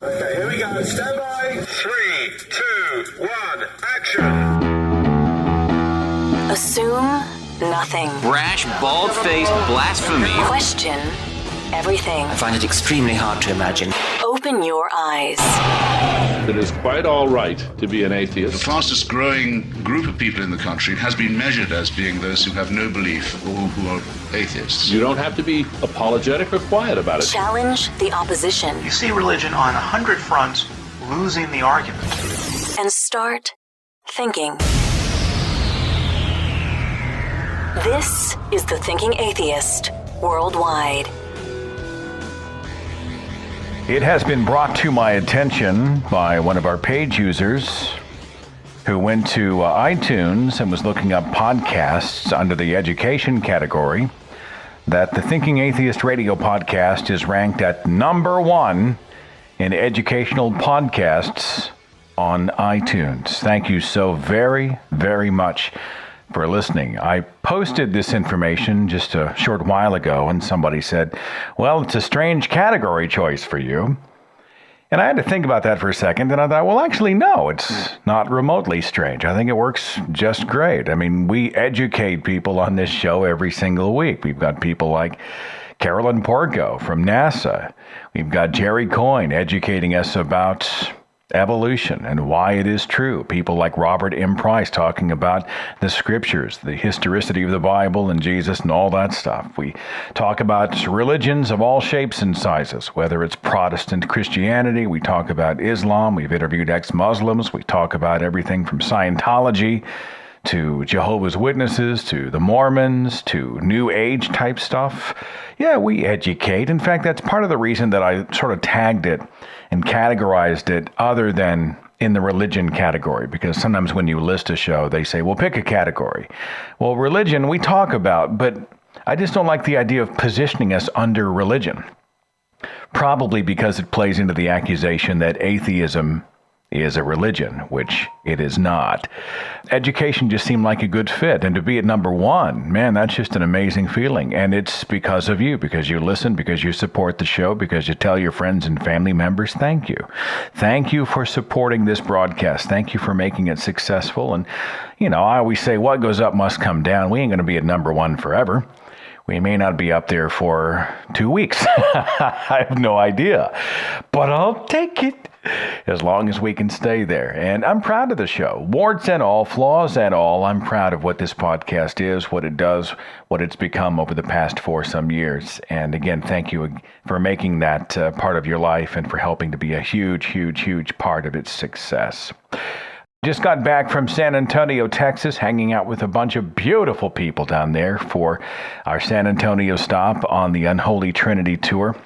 Okay, here we go. Stand by. 3, 2, 1, action. Assume nothing. Brash, bald-faced blasphemy. Question everything. I find it extremely hard to imagine. Open your eyes. It is quite all right to be an atheist. The fastest growing group of people in the country has been measured as being those who have no belief or who are atheists. You don't have to be apologetic or quiet about it. Challenge the opposition. You see religion on 100 fronts losing the argument. And start thinking. This is The Thinking Atheist Worldwide. It has been brought to my attention by one of our page users who went to iTunes and was looking up podcasts under the education category that the Thinking Atheist Radio podcast is ranked at number 1 in educational podcasts on iTunes. Thank you so very, very much for listening. I posted this information just a short while ago, and somebody said, well, it's a strange category choice for you. And I had to think about that for a second, and I thought, well, actually, no, it's not remotely strange. I think it works just great. I mean, we educate people on this show every single week. We've got people like Carolyn Porco from NASA. We've got Jerry Coyne educating us about evolution and why it is true. People like Robert M. Price talking about the scriptures, the historicity of the Bible and Jesus and all that stuff. We talk about religions of all shapes and sizes, whether it's Protestant Christianity. We talk about Islam. We've interviewed ex-Muslims. We talk about everything from Scientology to Jehovah's Witnesses, to the Mormons, to New Age type stuff. Yeah, we educate. In fact, that's part of the reason that I sort of tagged it and categorized it other than in the religion category, because sometimes when you list a show, they say, well, pick a category. Well, religion we talk about, but I just don't like the idea of positioning us under religion. Probably because it plays into the accusation that atheism is a religion, which it is not. Education just seemed like a good fit, and to be at number 1, man, that's just an amazing feeling. And it's because of you, because you listen, because you support the show, because you tell your friends and family members. Thank you. Thank you for supporting this broadcast. Thank you for making it successful. And, you know, I always say what goes up must come down. We ain't going to be at number 1 forever. We may not be up there for 2 weeks. I have no idea, but I'll take it as long as we can stay there. And I'm proud of the show. Warts and all, flaws and all, I'm proud of what this podcast is, what it does, what it's become over the past 4 some years. And again, thank you for making that part of your life and for helping to be a huge, huge, huge part of its success. Just got back from San Antonio, Texas, hanging out with a bunch of beautiful people down there for our San Antonio stop on the Unholy Trinity tour.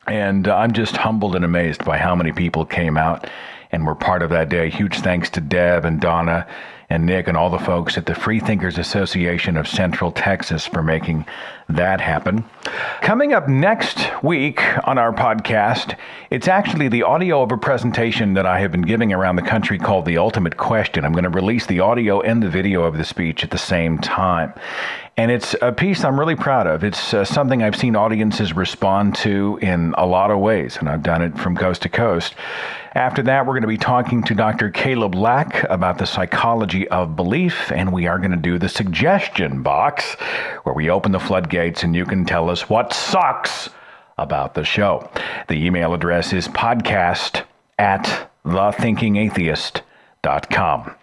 And I'm just humbled and amazed by how many people came out and were part of that day. Huge thanks to Deb and Donna and Nick and all the folks at the Freethinkers Association of Central Texas for making that happen. Coming up next week on our podcast, it's actually the audio of a presentation that I have been giving around the country called The Ultimate Question. I'm going to release the audio and the video of the speech at the same time. And it's a piece I'm really proud of. It's something I've seen audiences respond to in a lot of ways, and I've done it from coast to coast. After that, we're going to be talking to Dr. Caleb Lack about the psychology of belief, and we are going to do the suggestion box, where we open the floodgates and you can tell us what sucks about the show. The email address is podcast@thethinkingatheist.com.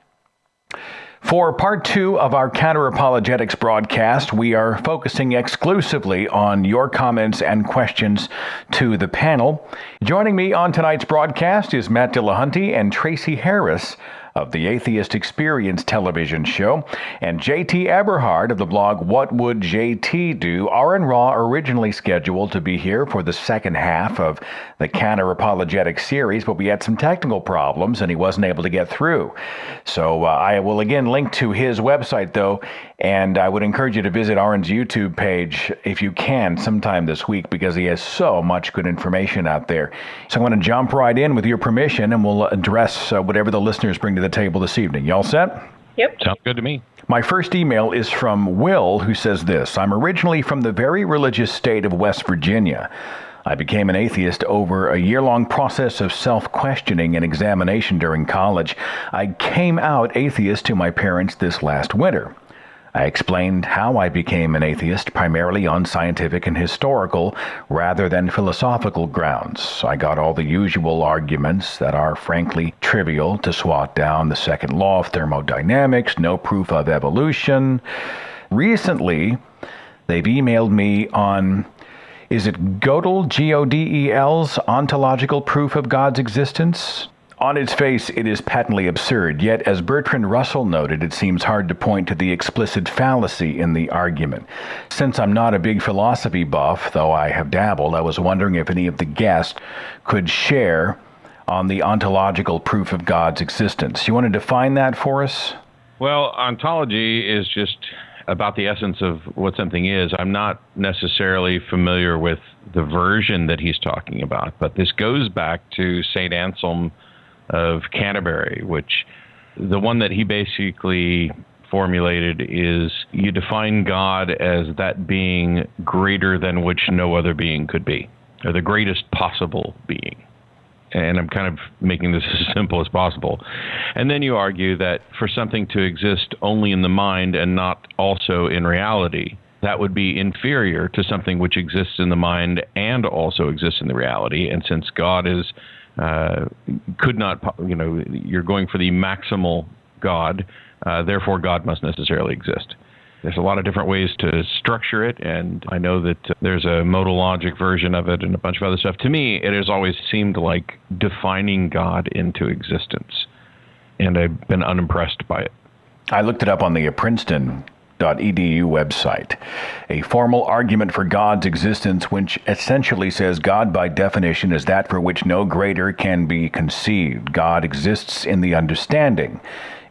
For part 2 of our Counter-Apologetics broadcast, we are focusing exclusively on your comments and questions to the panel. Joining me on tonight's broadcast is Matt Dillahunty and Tracy Harris of the Atheist Experience television show, and JT Eberhard of the blog What Would JT Do are in Raw, originally scheduled to be here for the second half of the Counter-Apologetics series, but we had some technical problems and he wasn't able to get through. So I will again link to his website, though, and I would encourage you to visit Aaron's YouTube page if you can sometime this week, because he has so much good information out there. So I'm going to jump right in with your permission, and we'll address whatever the listeners bring to the table this evening. Y'all set? Yep. Sounds good to me. My first email is from Will, who says this: I'm originally from the very religious state of West Virginia. I became an atheist over a year-long process of self-questioning and examination during college. I came out atheist to my parents this last winter. I explained how I became an atheist primarily on scientific and historical rather than philosophical grounds. I got all the usual arguments that are frankly trivial to swat down: the second law of thermodynamics, no proof of evolution. Recently, they've emailed me on, is it Gödel, Godel's ontological proof of God's existence? On its face, it is patently absurd, yet as Bertrand Russell noted, it seems hard to point to the explicit fallacy in the argument. Since I'm not a big philosophy buff, though I have dabbled, I was wondering if any of the guests could share on the ontological proof of God's existence. You want to define that for us? Well, ontology is just about the essence of what something is. I'm not necessarily familiar with the version that he's talking about, but this goes back to St. Anselm of Canterbury, which the one that he basically formulated is you define God as that being greater than which no other being could be, or the greatest possible being. And I'm kind of making this as simple as possible. And then you argue that for something to exist only in the mind and not also in reality, that would be inferior to something which exists in the mind and also exists in the reality. And since God is could not, you're going for the maximal God, therefore God must necessarily exist. There's a lot of different ways to structure it, and I know that there's a modal logic version of it and a bunch of other stuff. To me, it has always seemed like defining God into existence, and I've been unimpressed by it. I looked it up on the Princeton.edu website. A formal argument for God's existence, which essentially says God by definition is that for which no greater can be conceived. God exists in the understanding.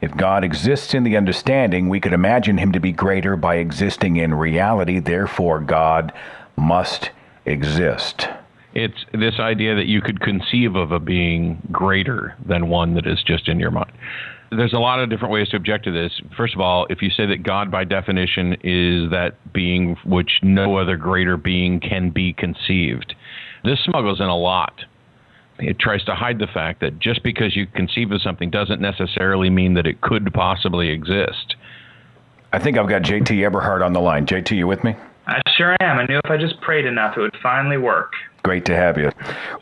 If God exists in the understanding, we could imagine him to be greater by existing in reality. Therefore, God must exist. It's this idea that you could conceive of a being greater than one that is just in your mind. There's a lot of different ways to object to this. First of all, if you say that God by definition is that being which no other greater being can be conceived, this smuggles in a lot. It tries to hide the fact that just because you conceive of something doesn't necessarily mean that it could possibly exist. I think I've got JT Eberhard on the line. JT, you with me? I sure am. I knew if I just prayed enough, it would finally work. Great to have you.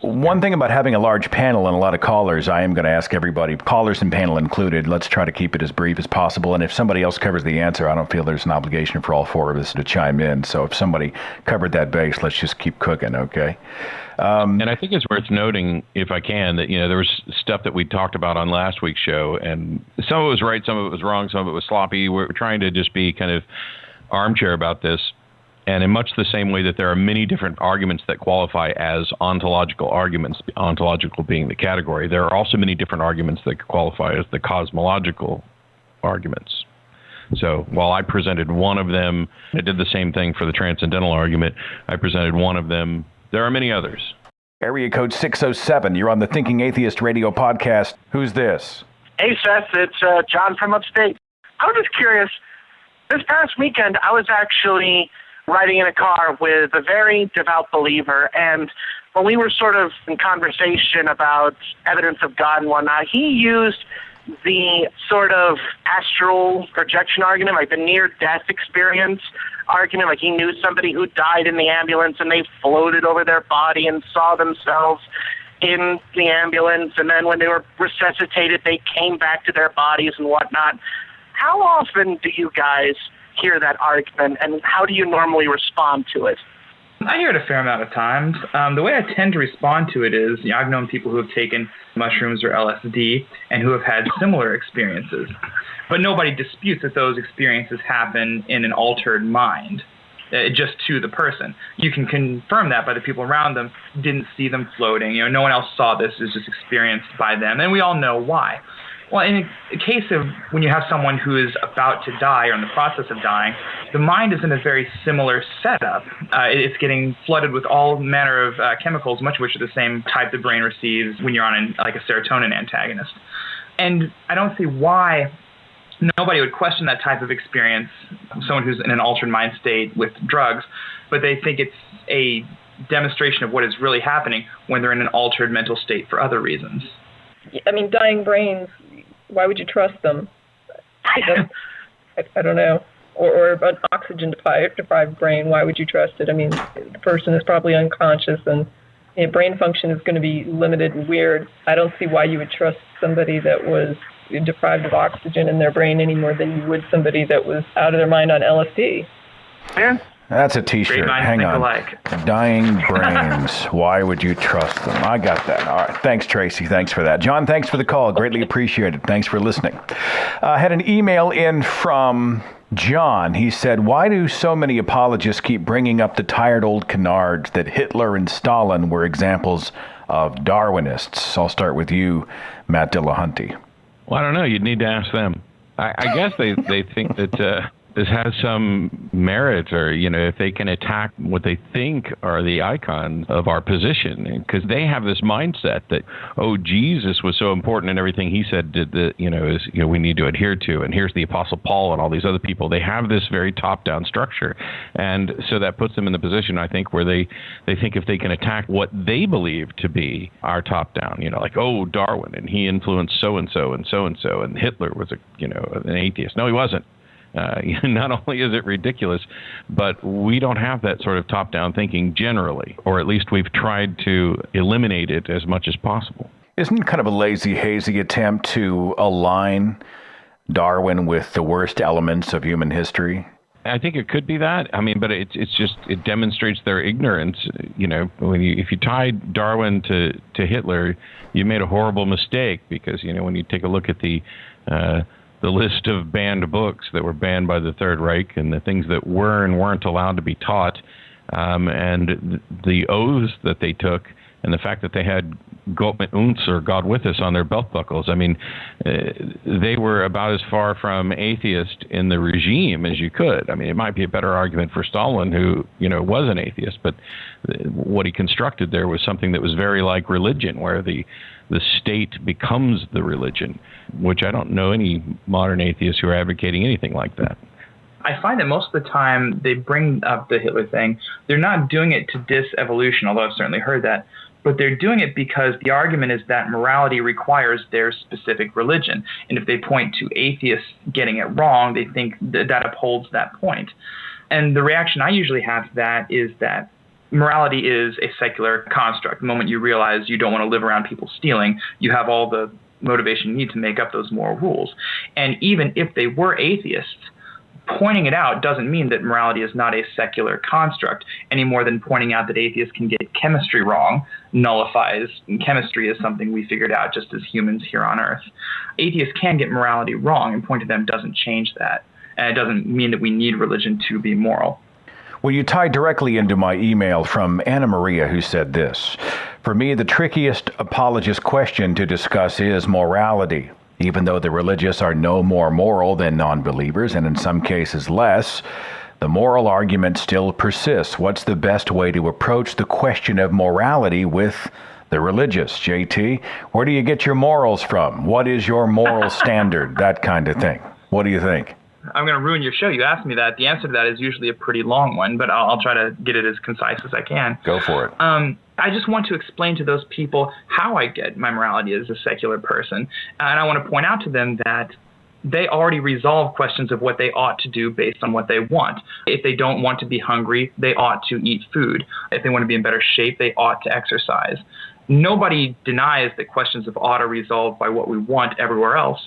One thing about having a large panel and a lot of callers, I am going to ask everybody, callers and panel included, let's try to keep it as brief as possible. And if somebody else covers the answer, I don't feel there's an obligation for all four of us to chime in. So if somebody covered that base, let's just keep cooking, okay? And I think it's worth noting, if I can, that there was stuff that we talked about on last week's show, and some of it was right, some of it was wrong, some of it was sloppy. We're trying to just be kind of armchair about this. And in much the same way that there are many different arguments that qualify as ontological arguments, ontological being the category, there are also many different arguments that qualify as the cosmological arguments. So while I presented one of them, I did the same thing for the transcendental argument. I presented one of them. There are many others. Area code 607, you're on the Thinking Atheist radio podcast. Who's this? Hey, Seth, it's John from upstate. I was just curious, this past weekend I was actually riding in a car with a very devout believer, and when we were sort of in conversation about evidence of God and whatnot, he used the sort of astral projection argument, like the near-death experience argument, like he knew somebody who died in the ambulance and they floated over their body and saw themselves in the ambulance, and then when they were resuscitated, they came back to their bodies and whatnot. How often do you guys hear that argument, and how do you normally respond to it? I hear it a fair amount of times. The way I tend to respond to it is, I've known people who have taken mushrooms or LSD and who have had similar experiences. But nobody disputes that those experiences happen in an altered mind, just to the person. You can confirm that by the people around them didn't see them floating. No one else saw this. It was just experienced by them, and we all know why. Well, in a case of when you have someone who is about to die or in the process of dying, the mind is in a very similar setup. It's getting flooded with all manner of chemicals, much of which are the same type the brain receives when you're on like a serotonin antagonist. And I don't see why nobody would question that type of experience, someone who's in an altered mind state with drugs, but they think it's a demonstration of what is really happening when they're in an altered mental state for other reasons. I mean, dying brains, why would you trust them? I don't know. Or an oxygen-deprived brain, why would you trust it? I mean, the person is probably unconscious and brain function is going to be limited and weird. I don't see why you would trust somebody that was deprived of oxygen in their brain any more than you would somebody that was out of their mind on LSD. Yeah. That's a T-shirt. Hang on. Alike. Dying brains. Why would you trust them? I got that. All right. Thanks, Tracy. Thanks for that. John, thanks for the call. Greatly appreciated. Thanks for listening. I had an email in from John. He said, why do so many apologists keep bringing up the tired old canards that Hitler and Stalin were examples of Darwinists? I'll start with you, Matt Dillahunty. Well, I don't know. You'd need to ask them. I guess they think that this has some merit, or, if they can attack what they think are the icons of our position, because they have this mindset that, Jesus was so important and everything he said we need to adhere to, and here's the Apostle Paul and all these other people. They have this very top-down structure, and so that puts them in the position, I think, where they think if they can attack what they believe to be our top-down, Darwin, and he influenced so-and-so and so-and-so, and Hitler was an atheist. No, he wasn't. Not only is it ridiculous, but we don't have that sort of top-down thinking generally, or at least we've tried to eliminate it as much as possible. Isn't it kind of a lazy, hazy attempt to align Darwin with the worst elements of human history? I think it could be that. I mean, but it demonstrates their ignorance. If you tied Darwin to Hitler, you made a horrible mistake, because when you take a look at the list of banned books that were banned by the Third Reich, and the things that were and weren't allowed to be taught, and the oaths that they took, and the fact that they had Gott mit uns, or God with us, on their belt buckles. I mean, they were about as far from atheist in the regime as you could. I mean, it might be a better argument for Stalin, who, was an atheist, but what he constructed there was something that was very like religion, where the state becomes the religion, which I don't know any modern atheists who are advocating anything like that. I find that most of the time they bring up the Hitler thing, they're not doing it to diss evolution, although I've certainly heard that, but they're doing it because the argument is that morality requires their specific religion. And if they point to atheists getting it wrong, they think that upholds that point. And the reaction I usually have to that is that morality is a secular construct. The moment you realize you don't want to live around people stealing, you have all the motivation you need to make up those moral rules. And even if they were atheists, pointing it out doesn't mean that morality is not a secular construct, any more than pointing out that atheists can get chemistry wrong nullifies chemistry as something we figured out just as humans here on Earth. Atheists can get morality wrong, and pointing to them doesn't change that. And it doesn't mean that we need religion to be moral. Well, you tie directly into my email from Anna Maria, who said this: for me, the trickiest apologist question to discuss is morality. Even though the religious are no more moral than non-believers, and in some cases less, the moral argument still persists. What's the best way to approach the question of morality with the religious? JT, where do you get your morals from? What is your moral standard? That kind of thing. What do you think? I'm going to ruin your show. You asked me that. The answer to that is usually a pretty long one, but I'll try to get it as concise as I can. Go for it. I just want to explain to those people how I get my morality as a secular person. And I want to point out to them that they already resolve questions of what they ought to do based on what they want. If they don't want to be hungry, they ought to eat food. If they want to be in better shape, they ought to exercise. Nobody denies that questions of ought are resolved by what we want everywhere else.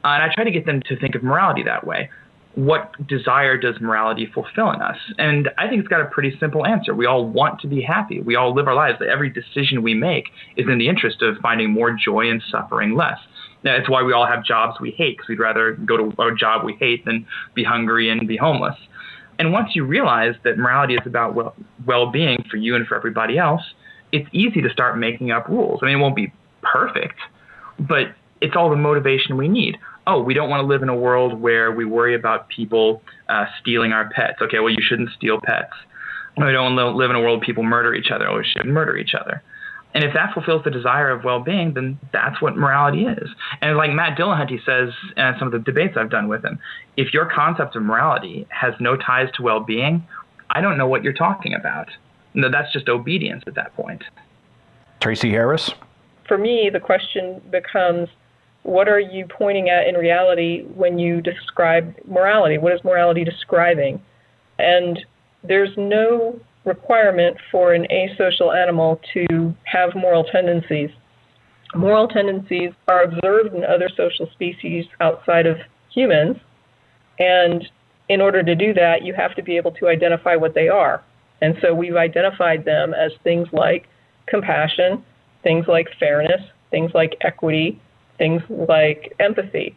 And I try to get them to think of morality that way. What desire does morality fulfill in us? And I think it's got a pretty simple answer. We all want to be happy. We all live our lives. Every decision we make is in the interest of finding more joy and suffering less. That's why we all have jobs we hate, because we'd rather go to a job we hate than be hungry and be homeless. And once you realize that morality is about well-being for you and for everybody else, it's easy to start making up rules. I mean, it won't be perfect, but it's all the motivation we need. Oh, we don't want to live in a world where we worry about people stealing our pets. Okay, well, you shouldn't steal pets. We don't want to live in a world where people murder each other. Oh, we shouldn't murder each other. And if that fulfills the desire of well-being, then that's what morality is. And like Matt Dillahunty says in some of the debates I've done with him, if your concept of morality has no ties to well-being, I don't know what you're talking about. No, that's just obedience at that point. Tracy Harris? For me, the question becomes, what are you pointing at in reality when you describe morality? What is morality describing? And there's no requirement for an asocial animal to have moral tendencies. Moral tendencies are observed in other social species outside of humans, and in order to do that, you have to be able to identify what they are. And so we've identified them as things like compassion, things like fairness, things like equity, things like empathy.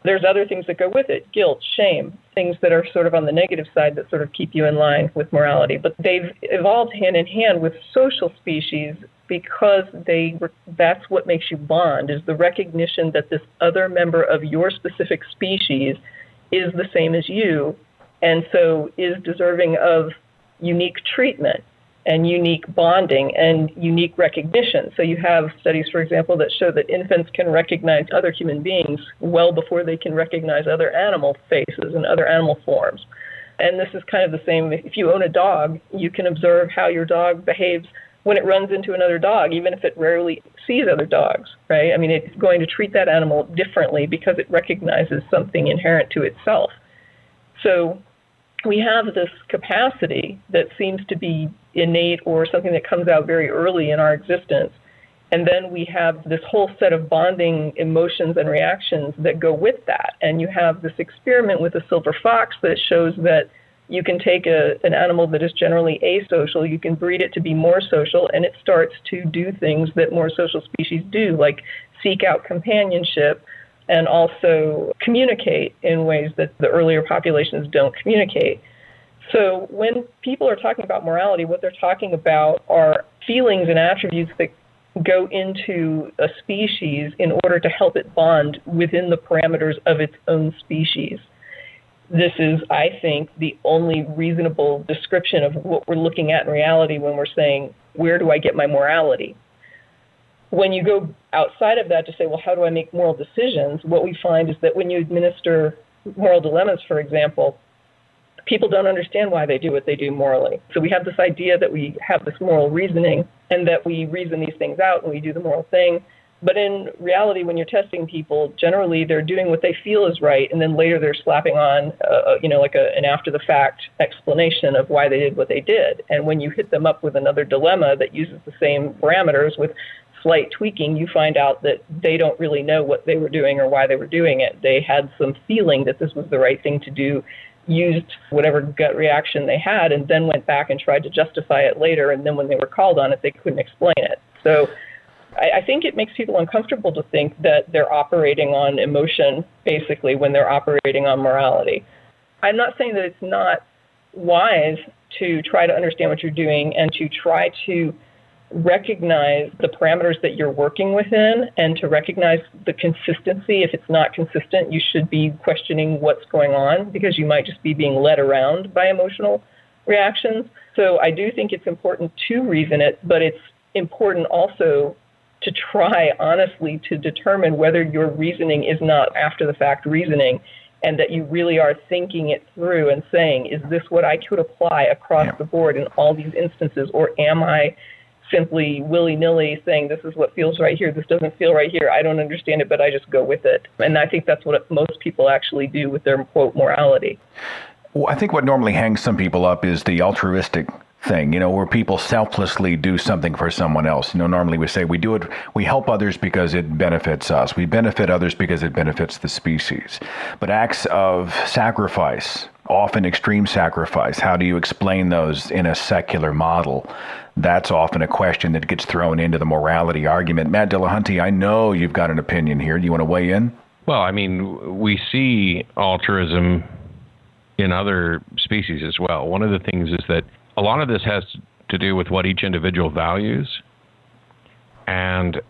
There's other things that go with it, guilt, shame, things that are sort of on the negative side that sort of keep you in line with morality. But they've evolved hand in hand with social species because that's what makes you bond, is the recognition that this other member of your specific species is the same as you, and so is deserving of unique treatment and unique bonding and unique recognition. So you have studies, for example, that show that infants can recognize other human beings well before they can recognize other animal faces and other animal forms. And this is kind of the same. If you own a dog, you can observe how your dog behaves when it runs into another dog, even if it rarely sees other dogs, right? I mean, it's going to treat that animal differently because it recognizes something inherent to itself. So we have this capacity that seems to be innate or something that comes out very early in our existence. And then we have this whole set of bonding emotions and reactions that go with that. And you have this experiment with a silver fox that shows that you can take an animal that is generally asocial, you can breed it to be more social, and it starts to do things that more social species do, like seek out companionship and also communicate in ways that the earlier populations don't communicate. So when people are talking about morality, what they're talking about are feelings and attributes that go into a species in order to help it bond within the parameters of its own species. This is, I think, the only reasonable description of what we're looking at in reality when we're saying, where do I get my morality? When you go outside of that to say, well, how do I make moral decisions? What we find is that when you administer moral dilemmas, for example, people don't understand why they do what they do morally. So we have this idea that we have this moral reasoning and that we reason these things out and we do the moral thing. But in reality, when you're testing people, generally they're doing what they feel is right, and then later they're slapping on, an after-the-fact explanation of why they did what they did. And when you hit them up with another dilemma that uses the same parameters with slight tweaking, you find out that they don't really know what they were doing or why they were doing it. They had some feeling that this was the right thing to do, used whatever gut reaction they had, and then went back and tried to justify it later. And then when they were called on it, they couldn't explain it. So I think it makes people uncomfortable to think that they're operating on emotion, basically, when they're operating on morality. I'm not saying that it's not wise to try to understand what you're doing and to try to recognize the parameters that you're working within and to recognize the consistency. If it's not consistent, you should be questioning what's going on because you might just be being led around by emotional reactions. So I do think it's important to reason it, but it's important also to try honestly to determine whether your reasoning is not after-the-fact reasoning and that you really are thinking it through and saying, is this what I could apply across the board in all these instances, or am I simply willy-nilly saying this is what feels right here, this doesn't feel right here, I don't understand it, but I just go with it. And I think that's what most people actually do with their, quote, morality. Well, I think what normally hangs some people up is the altruistic thing, where people selflessly do something for someone else. Normally we say we help others because it benefits us. We benefit others because it benefits the species. But acts of sacrifice, often extreme sacrifice, how do you explain those in a secular model? That's often a question that gets thrown into the morality argument. Matt Dillahunty, I know you've got an opinion here. Do you want to weigh in? Well, I mean, we see altruism in other species as well. One of the things is that a lot of this has to do with what each individual values. And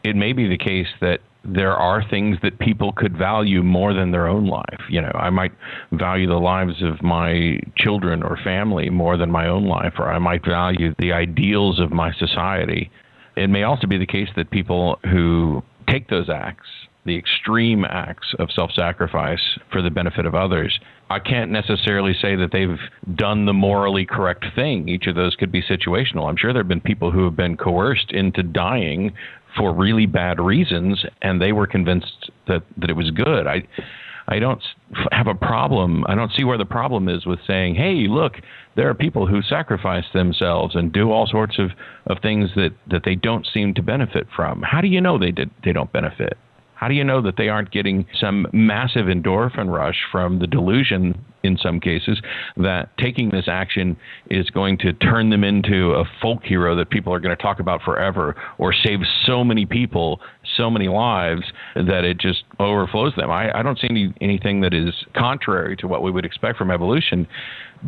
it may be the case that there are things that people could value more than their own life. I might value the lives of my children or family more than my own life, or I might value the ideals of my society. It may also be the case that people who take those acts the extreme acts of self-sacrifice for the benefit of others. I can't necessarily say that they've done the morally correct thing. Each of those could be situational. I'm sure there have been people who have been coerced into dying for really bad reasons, and they were convinced that it was good. I don't have a problem. I don't see where the problem is with saying, hey, look, there are people who sacrifice themselves and do all sorts of things that they don't seem to benefit from. How do you know they don't benefit? How do you know that they aren't getting some massive endorphin rush from the delusion, in some cases, that taking this action is going to turn them into a folk hero that people are going to talk about forever, or save so many people, so many lives, that it just overflows them? I don't see anything that is contrary to what we would expect from evolution,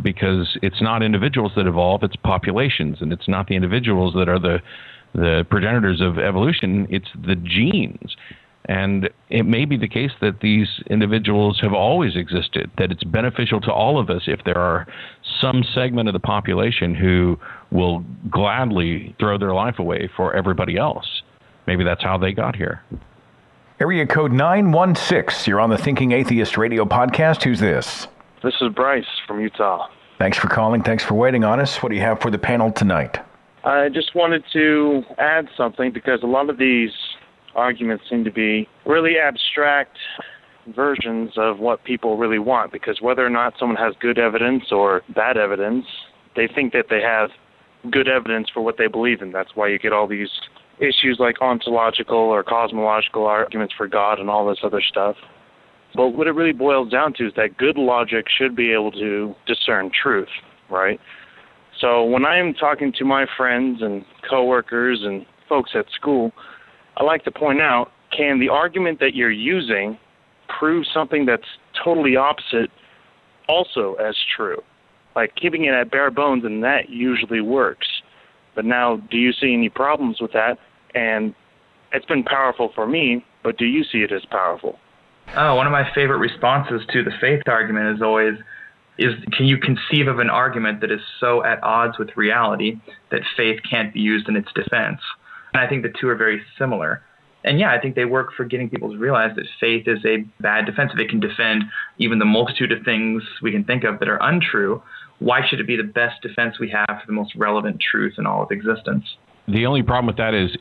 because it's not individuals that evolve, it's populations, and it's not the individuals that are the progenitors of evolution, it's the genes. And it may be the case that these individuals have always existed, that it's beneficial to all of us if there are some segment of the population who will gladly throw their life away for everybody else. Maybe that's how they got here. Area code 916. You're on the Thinking Atheist radio podcast. Who's this? This is Bryce from Utah. Thanks for calling. Thanks for waiting on us. What do you have for the panel tonight? I just wanted to add something, because a lot of these arguments seem to be really abstract versions of what people really want, because whether or not someone has good evidence or bad evidence, they think that they have good evidence for what they believe in. That's why you get all these issues like ontological or cosmological arguments for God and all this other stuff. But what it really boils down to is that good logic should be able to discern truth, right? So when I'm talking to my friends and coworkers and folks at school, I like to point out, can the argument that you're using prove something that's totally opposite also as true? Like keeping it at bare bones, and that usually works. But now, do you see any problems with that? And it's been powerful for me, but do you see it as powerful? One of my favorite responses to the faith argument is always, can you conceive of an argument that is so at odds with reality that faith can't be used in its defense? And I think the two are very similar. And yeah, I think they work for getting people to realize that faith is a bad defense. If it can defend even the multitude of things we can think of that are untrue, why should it be the best defense we have for the most relevant truth in all of existence? The only problem with that is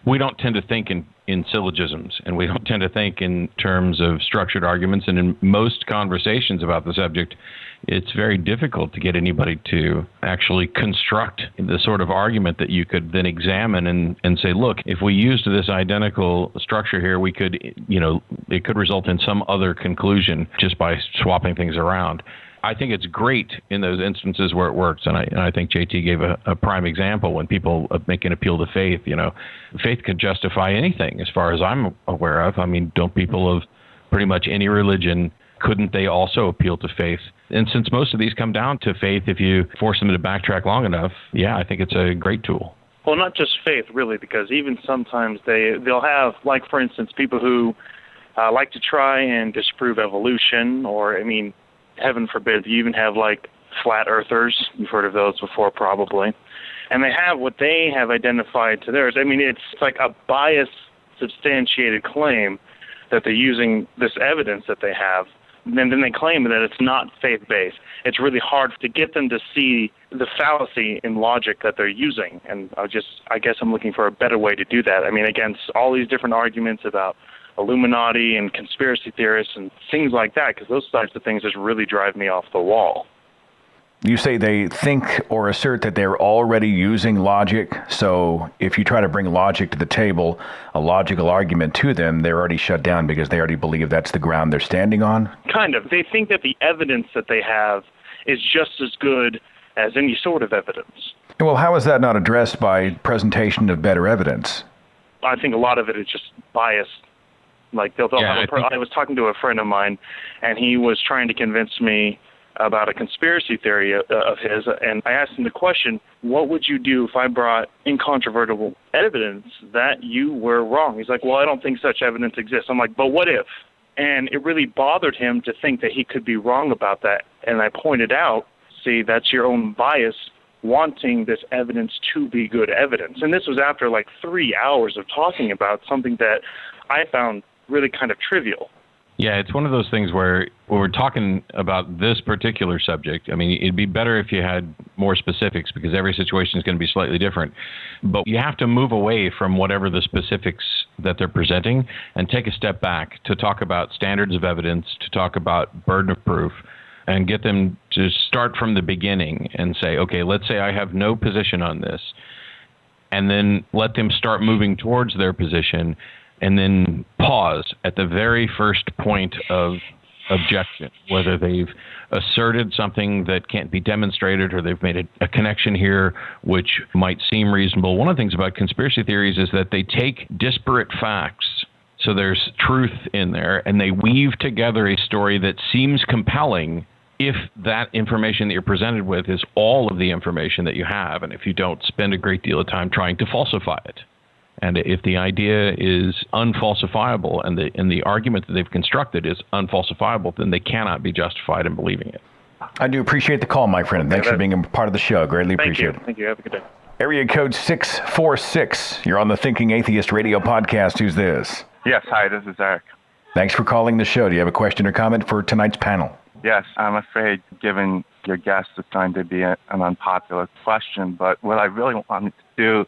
we don't tend to think in syllogisms, and we don't tend to think in terms of structured arguments. And in most conversations about the subject, it's very difficult to get anybody to actually construct the sort of argument that you could then examine and say, look, if we used this identical structure here, we could, it could result in some other conclusion just by swapping things around. I think it's great in those instances where it works, and I think JT gave a prime example when people make an appeal to faith. Faith could justify anything, as far as I'm aware of. I mean, don't people of pretty much any religion, couldn't they also appeal to faith? And since most of these come down to faith, if you force them to backtrack long enough, yeah, I think it's a great tool. Well, not just faith, really, because even sometimes they'll have, like, for instance, people who like to try and disprove evolution, or, heaven forbid, you even have like flat earthers. You've heard of those before, probably. And they have what they have identified to theirs. It's like a biased, substantiated claim that they're using this evidence that they have. And then they claim that it's not faith-based. It's really hard to get them to see the fallacy in logic that they're using. And I guess I'm looking for a better way to do that. Against all these different arguments about Illuminati and conspiracy theorists and things like that, because those types of things just really drive me off the wall. You say they think or assert that they're already using logic, so if you try to bring logic to the table, a logical argument to them, they're already shut down because they already believe that's the ground they're standing on? Kind of. They think that the evidence that they have is just as good as any sort of evidence. Well, how is that not addressed by presentation of better evidence? I think a lot of it is just biased. Like I was talking to a friend of mine, and he was trying to convince me about a conspiracy theory of his, and I asked him the question, what would you do if I brought incontrovertible evidence that you were wrong? He's like, well, I don't think such evidence exists. I'm like, but what if? And it really bothered him to think that he could be wrong about that. And I pointed out, see, that's your own bias wanting this evidence to be good evidence. And this was after like 3 hours of talking about something that I found really kind of trivial. Yeah, it's one of those things where when we're talking about this particular subject, I mean, it'd be better if you had more specifics because every situation is going to be slightly different. But you have to move away from whatever the specifics that they're presenting and take a step back to talk about standards of evidence, to talk about burden of proof, and get them to start from the beginning and say, okay, let's say I have no position on this, and then let them start moving towards their position, and then pause at the very first point of objection, whether they've asserted something that can't be demonstrated or they've made a connection here which might seem reasonable. One of the things about conspiracy theories is that they take disparate facts, so there's truth in there, and they weave together a story that seems compelling if that information that you're presented with is all of the information that you have, and if you don't spend a great deal of time trying to falsify it. And if the idea is unfalsifiable and the argument that they've constructed is unfalsifiable, then they cannot be justified in believing it. I do appreciate the call, my friend. Thanks for being a part of the show. Greatly appreciate it. Thank you. Have a good day. Area code 646. You're on the Thinking Atheist radio podcast. Who's this? Yes, hi, this is Eric. Thanks for calling the show. Do you have a question or comment for tonight's panel? Yes, I'm afraid, given your guest, it's going to be an unpopular question, but what I really wanted to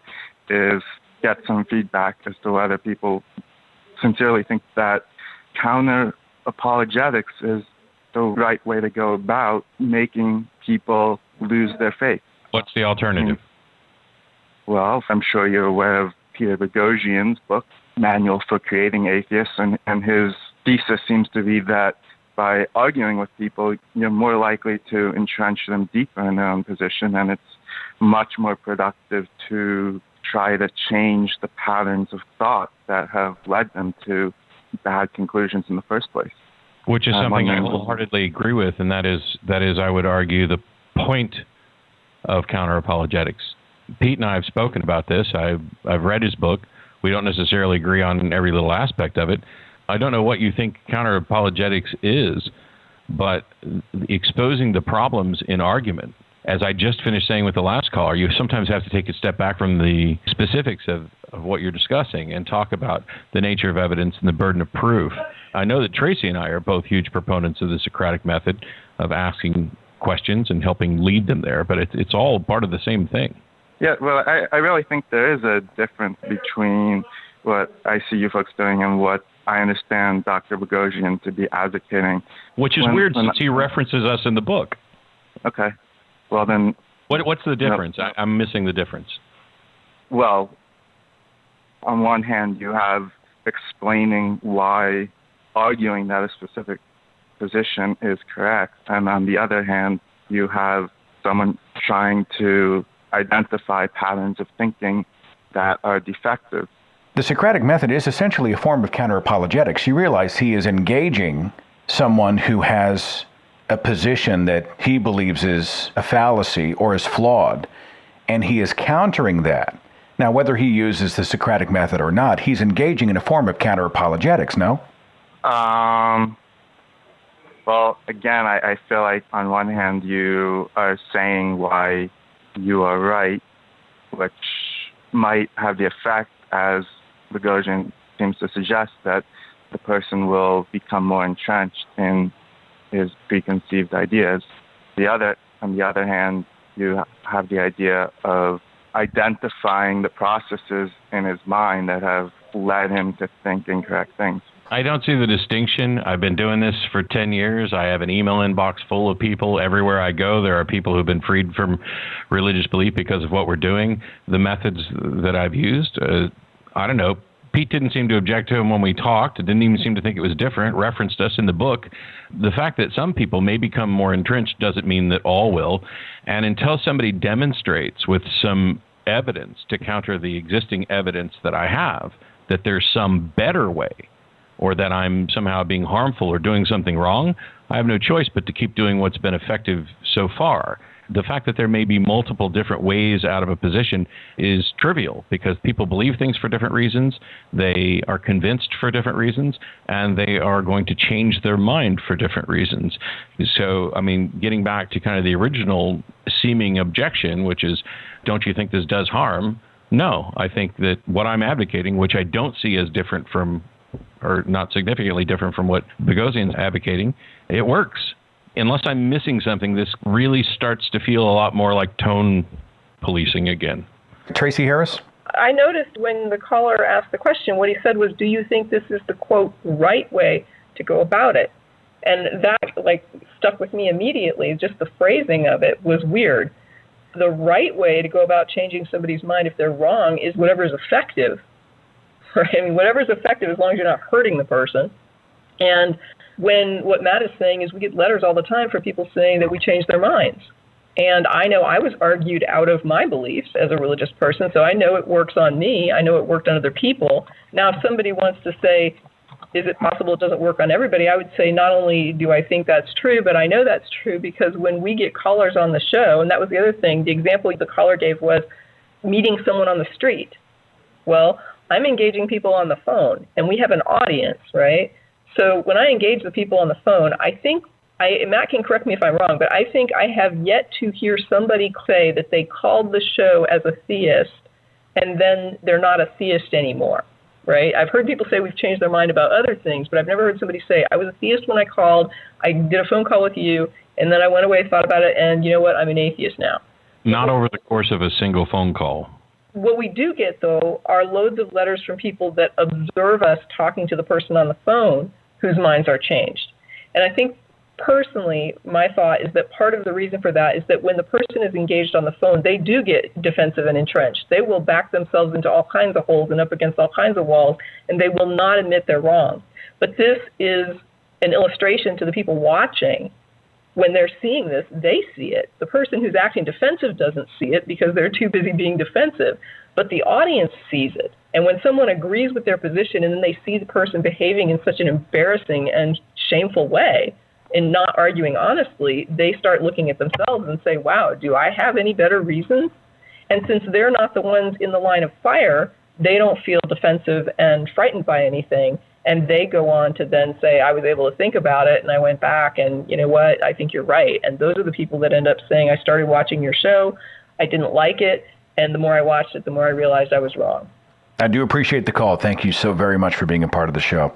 do is get some feedback as to whether people sincerely think that counter-apologetics is the right way to go about making people lose their faith. What's the alternative? Well, I'm sure you're aware of Peter Boghossian's book, Manual for Creating Atheists, and his thesis seems to be that by arguing with people, you're more likely to entrench them deeper in their own position, and it's much more productive to try to change the patterns of thought that have led them to bad conclusions in the first place. Which is something I wholeheartedly agree with, and that is, I would argue, the point of counter-apologetics. Pete and I have spoken about this. I've read his book. We don't necessarily agree on every little aspect of it. I don't know what you think counter-apologetics is, but exposing the problems in argument, as I just finished saying with the last caller, you sometimes have to take a step back from the specifics of what you're discussing and talk about the nature of evidence and the burden of proof. I know that Tracy and I are both huge proponents of the Socratic method of asking questions and helping lead them there, but it's all part of the same thing. Yeah, well, I really think there is a difference between what I see you folks doing and what I understand Dr. Boghossian to be advocating. Which is weird since he references us in the book. Okay. Well, then... What's the difference? No. I'm missing the difference. Well, on one hand, you have explaining why arguing that a specific position is correct, and on the other hand, you have someone trying to identify patterns of thinking that are defective. The Socratic method is essentially a form of counter-apologetics. You realize he is engaging someone who has a position that he believes is a fallacy or is flawed, and he is countering that. Now, whether he uses the Socratic method or not, he's engaging in a form of counter-apologetics, no? Well, again, I feel like on one hand you are saying why you are right, which might have the effect, as Boghossian seems to suggest, that the person will become more entrenched in his preconceived ideas. On the other hand, you have the idea of identifying the processes in his mind that have led him to think incorrect things. I don't see the distinction. I've been doing this for 10 years. I have an email inbox full of people. Everywhere I go, there are people who've been freed from religious belief because of what we're doing. The methods that I've used, I don't know. Pete didn't seem to object to them when we talked. Didn't even seem to think it was different. Referenced us in the book. The fact that some people may become more entrenched doesn't mean that all will. And until somebody demonstrates with some evidence to counter the existing evidence that I have, that there's some better way, or that I'm somehow being harmful or doing something wrong, I have no choice but to keep doing what's been effective so far. The fact that there may be multiple different ways out of a position is trivial because people believe things for different reasons, they are convinced for different reasons, and they are going to change their mind for different reasons. So, I mean, getting back to kind of the original seeming objection, which is, don't you think this does harm? No, I think that what I'm advocating, which I don't see as different from, or not significantly different from what Boghossian's advocating, it works. Unless I'm missing something, this really starts to feel a lot more like tone policing again. Tracy Harris? I noticed when the caller asked the question, what he said was, do you think this is the, quote, right way to go about it? And that, stuck with me immediately. Just the phrasing of it was weird. The right way to go about changing somebody's mind if they're wrong is whatever is effective. Right? I mean, whatever is effective as long as you're not hurting the person. And when what Matt is saying is we get letters all the time from people saying that we changed their minds. And I know I was argued out of my beliefs as a religious person, so I know it works on me. I know it worked on other people. Now, if somebody wants to say, is it possible it doesn't work on everybody, I would say not only do I think that's true, but I know that's true because when we get callers on the show, and that was the other thing, the example the caller gave was meeting someone on the street. Well, I'm engaging people on the phone, and we have an audience, right? So when I engage the people on the phone, I think, Matt can correct me if I'm wrong, but I think I have yet to hear somebody say that they called the show as a theist and then they're not a theist anymore, right? I've heard people say we've changed their mind about other things, but I've never heard somebody say, I was a theist when I called, I did a phone call with you, and then I went away, thought about it, and you know what, I'm an atheist now. Not over the course of a single phone call. What we do get, though, are loads of letters from people that observe us talking to the person on the phone whose minds are changed. And I think, personally, my thought is that part of the reason for that is that when the person is engaged on the phone, they do get defensive and entrenched. They will back themselves into all kinds of holes and up against all kinds of walls, and they will not admit they're wrong. But this is an illustration to the people watching. When they're seeing this, they see it. The person who's acting defensive doesn't see it because they're too busy being defensive, but the audience sees it. And when someone agrees with their position and then they see the person behaving in such an embarrassing and shameful way and not arguing honestly, they start looking at themselves and say, wow, do I have any better reasons? And since they're not the ones in the line of fire, they don't feel defensive and frightened by anything. And they go on to then say, I was able to think about it and I went back and you know what, I think you're right. And those are the people that end up saying, I started watching your show, I didn't like it, and the more I watched it, the more I realized I was wrong. I do appreciate the call. Thank you so very much for being a part of the show.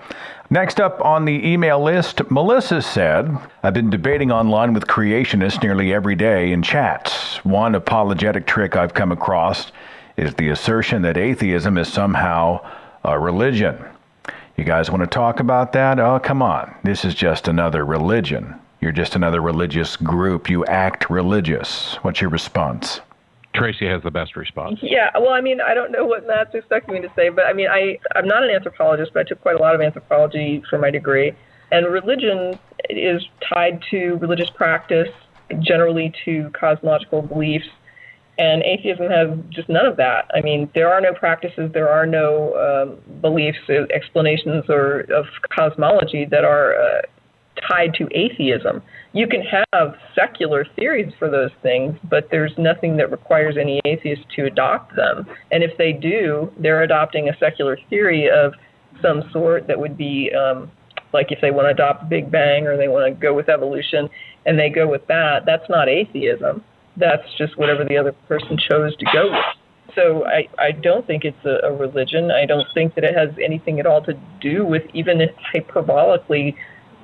Next up on the email list, Melissa said, I've been debating online with creationists nearly every day in chats. One apologetic trick I've come across is the assertion that atheism is somehow a religion. You guys want to talk about that? Oh, come on. This is just another religion. You're just another religious group. You act religious. What's your response? Tracy has the best response. Yeah, well, I mean, I don't know what Matt's expecting me to say, but I mean, I'm not an anthropologist, but I took quite a lot of anthropology for my degree. And religion is tied to religious practice, generally to cosmological beliefs. And atheism has just none of that. I mean, there are no practices, there are no beliefs, explanations of cosmology that are tied to atheism. You can have secular theories for those things, but there's nothing that requires any atheist to adopt them. And if they do, they're adopting a secular theory of some sort that would be like if they want to adopt Big Bang or they want to go with evolution and they go with that, that's not atheism. That's just whatever the other person chose to go with. So I don't think it's a religion. I don't think that it has anything at all to do with, even hyperbolically,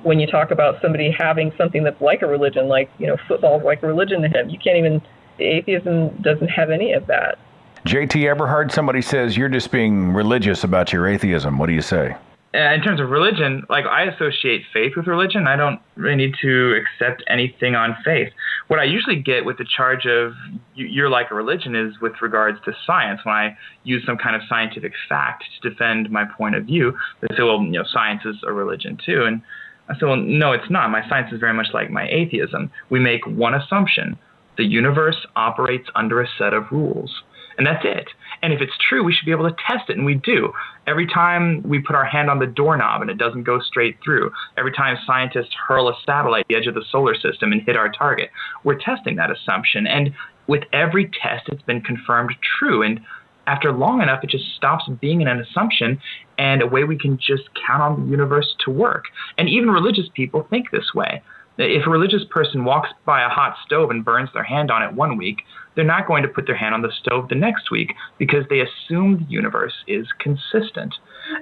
when you talk about somebody having something that's like a religion, like, you know, football is like a religion to him. You can't even, atheism doesn't have any of that. JT Eberhard, somebody says you're just being religious about your atheism. What do you say? In terms of religion, like, I associate faith with religion. I don't really need to accept anything on faith. What I usually get with the charge of you're like a religion is with regards to science. When I use some kind of scientific fact to defend my point of view, they say, well, you know, science is a religion too. And I said, well, no, it's not. My science is very much like my atheism. We make one assumption. The universe operates under a set of rules. And that's it. And if it's true, we should be able to test it, and we do. Every time we put our hand on the doorknob and it doesn't go straight through, every time scientists hurl a satellite at the edge of the solar system and hit our target, we're testing that assumption. And with every test, it's been confirmed true. And after long enough, it just stops being an assumption and a way we can just count on the universe to work. And even religious people think this way. If a religious person walks by a hot stove and burns their hand on it one week, they're not going to put their hand on the stove the next week because they assume the universe is consistent.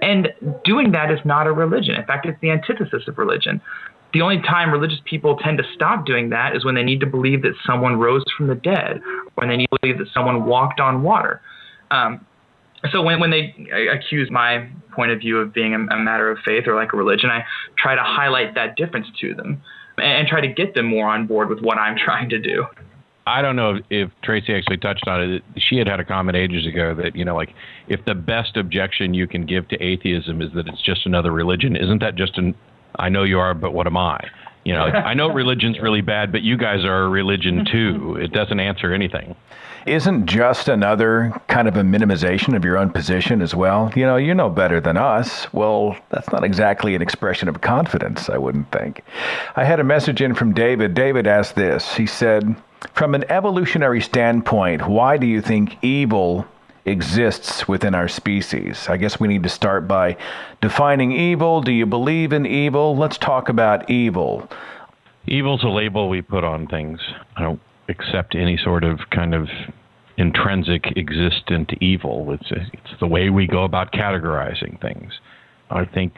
And doing that is not a religion. In fact, it's the antithesis of religion. The only time religious people tend to stop doing that is when they need to believe that someone rose from the dead, or when they need to believe that someone walked on water. So when they accuse my point of view of being a matter of faith or like a religion, I try to highlight that difference to them and try to get them more on board with what I'm trying to do. I don't know if Tracy actually touched on it. She had a comment ages ago that, if the best objection you can give to atheism is that it's just another religion, isn't that just I know you are, but what am I? I know religion's really bad, but you guys are a religion too. It doesn't answer anything. Isn't just another kind of a minimization of your own position as well? You know better than us. Well, that's not exactly an expression of confidence, I wouldn't think. I had a message in from David. David asked this. He said, from an evolutionary standpoint, why do you think evil exists within our species? I guess we need to start by defining evil. Do you believe in evil? Let's talk about evil. Evil's a label we put on things. I don't accept any sort of kind of intrinsic existent evil. It's the way we go about categorizing things. I think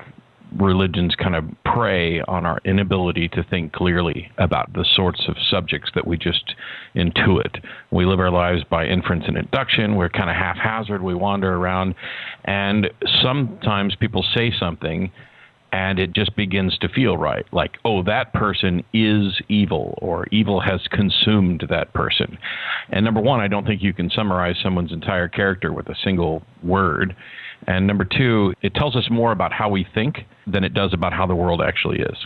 religions kind of prey on our inability to think clearly about the sorts of subjects that we just intuit. We live our lives by inference and induction. We're kind of haphazard. We wander around, and sometimes people say something and it just begins to feel right. Like, oh, that person is evil, or evil has consumed that person. And number one, I don't think you can summarize someone's entire character with a single word. And number two, it tells us more about how we think than it does about how the world actually is.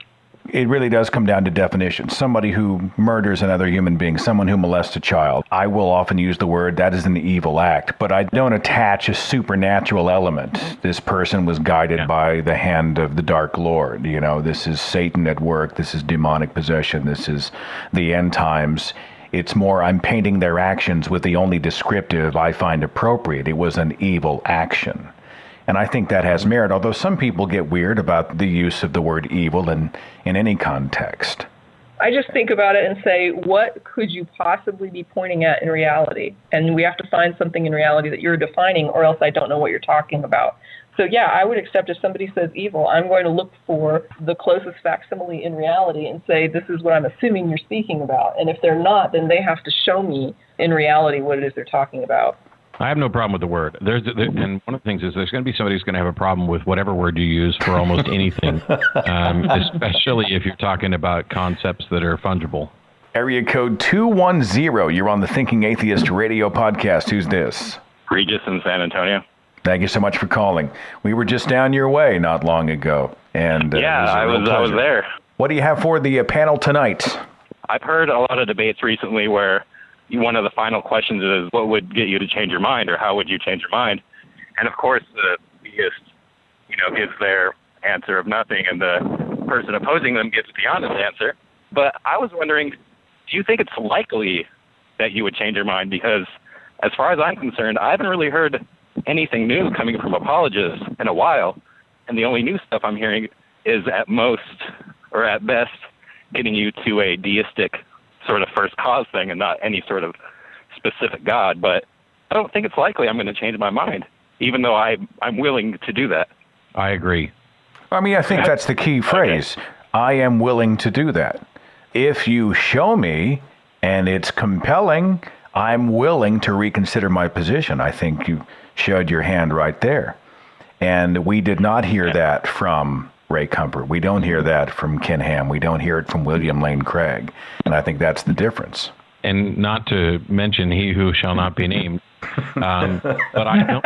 It really does come down to definition. Somebody who murders another human being, someone who molests a child, I will often use the word, that is an evil act, but I don't attach a supernatural element. This person was guided by the hand of the Dark Lord. This is Satan at work. This is demonic possession. This is the end times. It's more, I'm painting their actions with the only descriptive I find appropriate. It was an evil action. And I think that has merit, although some people get weird about the use of the word evil in any context. I just think about it and say, what could you possibly be pointing at in reality? And we have to find something in reality that you're defining, or else I don't know what you're talking about. So yeah, I would accept if somebody says evil, I'm going to look for the closest facsimile in reality and say, this is what I'm assuming you're speaking about. And if they're not, then they have to show me in reality what it is they're talking about. I have no problem with the word. And one of the things is there's going to be somebody who's going to have a problem with whatever word you use for almost anything, especially if you're talking about concepts that are fungible. Area code 210. You're on the Thinking Atheist radio podcast. Who's this? Regis in San Antonio. Thank you so much for calling. We were just down your way not long ago. And I was there. What do you have for the panel tonight? I've heard a lot of debates recently where one of the final questions is, what would get you to change your mind, or how would you change your mind? And of course, the theist, gives their answer of nothing, and the person opposing them gives the honest answer. But I was wondering, do you think it's likely that you would change your mind? Because as far as I'm concerned, I haven't really heard anything new coming from apologists in a while. And the only new stuff I'm hearing is at most, or at best, getting you to a deistic sort of first cause thing and not any sort of specific God. But I don't think it's likely I'm going to change my mind, even though I'm willing to do that. I agree. I think that's the key phrase. Okay. I am willing to do that. If you show me and it's compelling, I'm willing to reconsider my position. I think you showed your hand right there. And we did not hear that from Ray Comfort. We don't hear that from Ken Ham. We don't hear it from William Lane Craig. And I think that's the difference. And not to mention he who shall not be named. But I don't.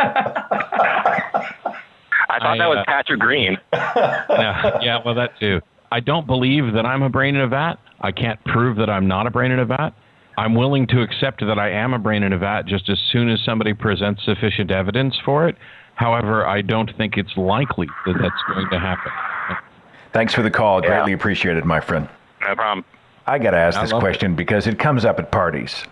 I thought that was Patrick Green. Yeah, that too. I don't believe that I'm a brain in a vat. I can't prove that I'm not a brain in a vat. I'm willing to accept that I am a brain in a vat just as soon as somebody presents sufficient evidence for it. However, I don't think it's likely that that's going to happen. Thanks for the call. Greatly appreciated, my friend. No problem. I got to ask this question because it comes up at parties.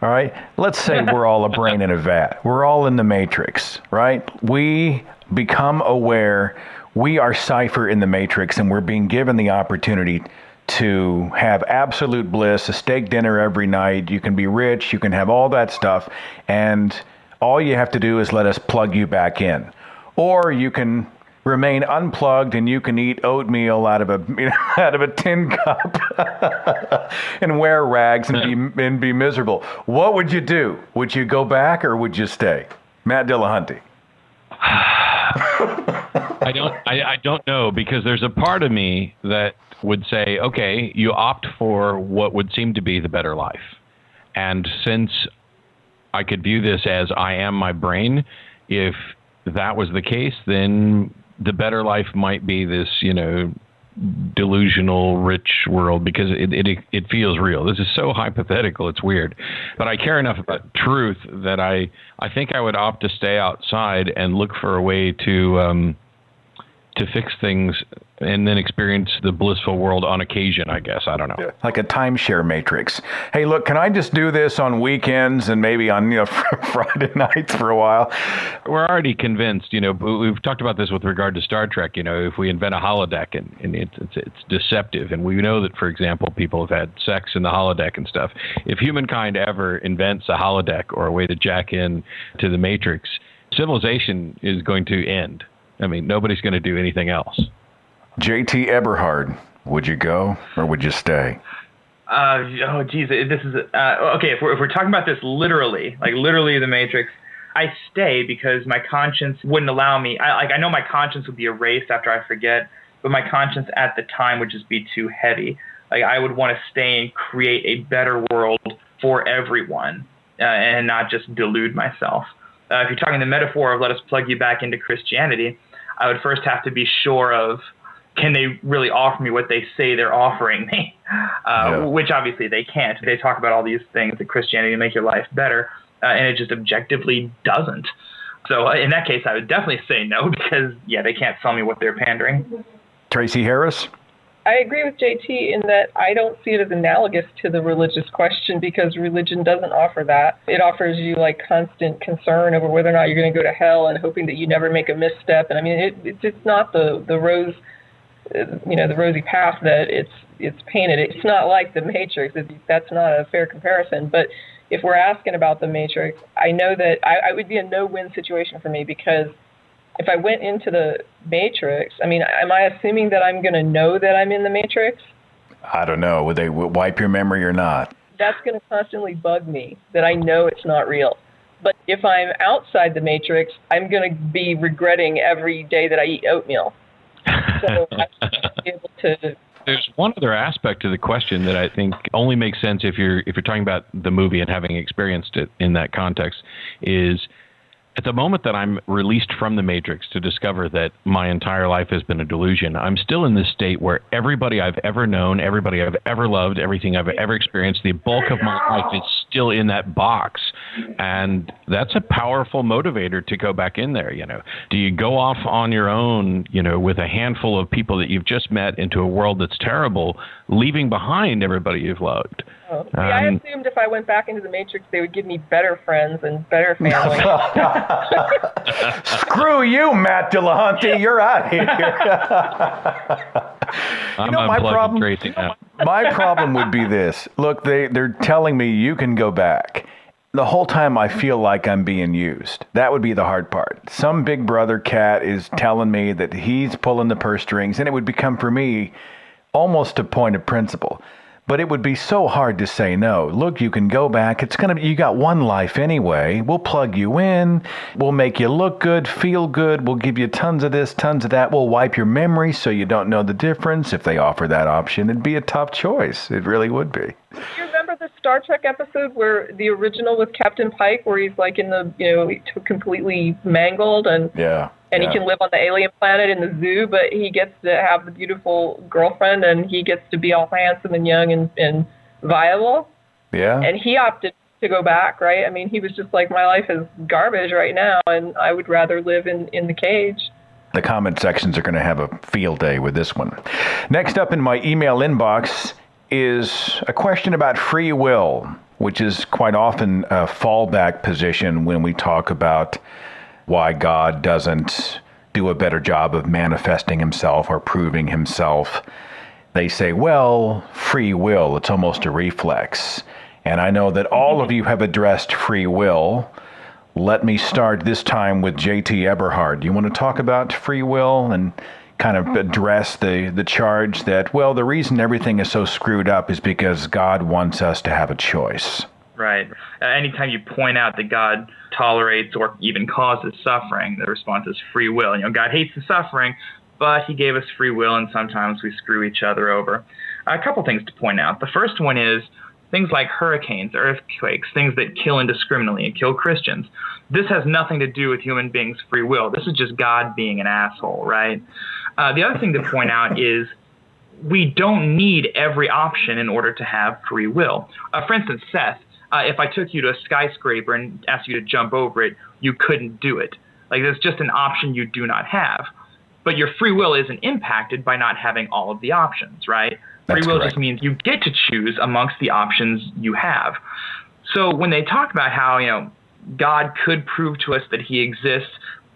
All right? Let's say we're all a brain in a vat. We're all in the matrix, right? We become aware we are cipher in the matrix, and we're being given the opportunity to have absolute bliss, a steak dinner every night. You can be rich, you can have all that stuff, and all you have to do is let us plug you back in. Or you can remain unplugged and you can eat oatmeal out of a tin cup and wear rags and be miserable. What would you do? Would you go back or would you stay? Matt Dillahunty. I don't know, because there's a part of me that would say, okay, you opt for what would seem to be the better life. And since I could view this as I am my brain, if that was the case, then the better life might be this, delusional rich world, because it feels real. This is so hypothetical, it's weird. But I care enough about truth that I think I would opt to stay outside and look for a way to fix things and then experience the blissful world on occasion, I guess. I don't know. Like a timeshare matrix. Hey, look, can I just do this on weekends and maybe on Friday nights for a while? We're already convinced, we've talked about this with regard to Star Trek, if we invent a holodeck and it's deceptive, and we know that, for example, people have had sex in the holodeck and stuff. If humankind ever invents a holodeck or a way to jack in to the matrix, civilization is going to end. I mean, nobody's going to do anything else. J.T. Eberhard, would you go or would you stay? This is okay. If we're talking about this literally, like literally the Matrix, I stay because my conscience wouldn't allow me. I know my conscience would be erased after I forget, but my conscience at the time would just be too heavy. Like I would want to stay and create a better world for everyone, and not just delude myself. If you're talking the metaphor of let us plug you back into Christianity, I would first have to be sure of, can they really offer me what they say they're offering me? Which obviously they can't. They talk about all these things that Christianity make your life better, and it just objectively doesn't. So in that case, I would definitely say no, because, they can't sell me what they're pandering. Tracy Harris? I agree with JT in that I don't see it as analogous to the religious question, because religion doesn't offer that. It offers you like constant concern over whether or not you're going to go to hell and hoping that you never make a misstep. And I mean, it's not the rose, the rosy path that it's painted. It's not like the Matrix. That's not a fair comparison. But if we're asking about the Matrix, I know that I would be a no-win situation for me, because if I went into the Matrix, I mean, am I assuming that I'm going to know that I'm in the Matrix? I don't know. Would they wipe your memory or not? That's going to constantly bug me, that I know it's not real. But if I'm outside the Matrix, I'm going to be regretting every day that I eat oatmeal. So I should be able to... There's one other aspect to the question that I think only makes sense if you're talking about the movie and having experienced it in that context, is at the moment that I'm released from the Matrix to discover that my entire life has been a delusion, I'm still in this state where everybody I've ever known, everybody I've ever loved, everything I've ever experienced, the bulk of my life is still in that box. And that's a powerful motivator to go back in there, Do you go off on your own, with a handful of people that you've just met into a world that's terrible, leaving behind everybody you've loved? I assumed if I went back into the Matrix, they would give me better friends and better family. Screw you, Matt Dillahunty. You're out of here. My problem would be this. Look, they're telling me you can go back. The whole time I feel like I'm being used. That would be the hard part. Some big brother cat is telling me that he's pulling the purse strings, and it would become for me almost a point of principle. But it would be so hard to say no. Look, you can go back. You got one life anyway. We'll plug you in. We'll make you look good, feel good. We'll give you tons of this, tons of that. We'll wipe your memory so you don't know the difference. If they offer that option, it'd be a tough choice. It really would be. Do you remember the Star Trek episode where the original with Captain Pike, where he's like in the, completely mangled and he can live on the alien planet in the zoo, but he gets to have the beautiful girlfriend and he gets to be all handsome and young and viable? Yeah. And he opted to go back, right? I mean, he was just like, my life is garbage right now, and I would rather live in the cage. The comment sections are going to have a field day with this one. Next up in my email inbox is a question about free will, which is quite often a fallback position when we talk about why God doesn't do a better job of manifesting himself or proving himself. They say, well, free will, it's almost a reflex. And I know that all of you have addressed free will. Let me start this time with J.T. Eberhard. Do you want to talk about free will and kind of address the charge that, well, the reason everything is so screwed up is because God wants us to have a choice? Right. Anytime you point out that God tolerates or even causes suffering, the response is free will. God hates the suffering, but he gave us free will, and sometimes we screw each other over. A couple things to point out. The first one is things like hurricanes, earthquakes, things that kill indiscriminately and kill Christians. This has nothing to do with human beings' free will. This is just God being an asshole, right? The other thing to point out is we don't need every option in order to have free will. For instance, Seth, if I took you to a skyscraper and asked you to jump over it, you couldn't do it. Like, that's just an option you do not have. But your free will isn't impacted by not having all of the options, right? Free will just means you get to choose amongst the options you have. So when they talk about how, God could prove to us that he exists,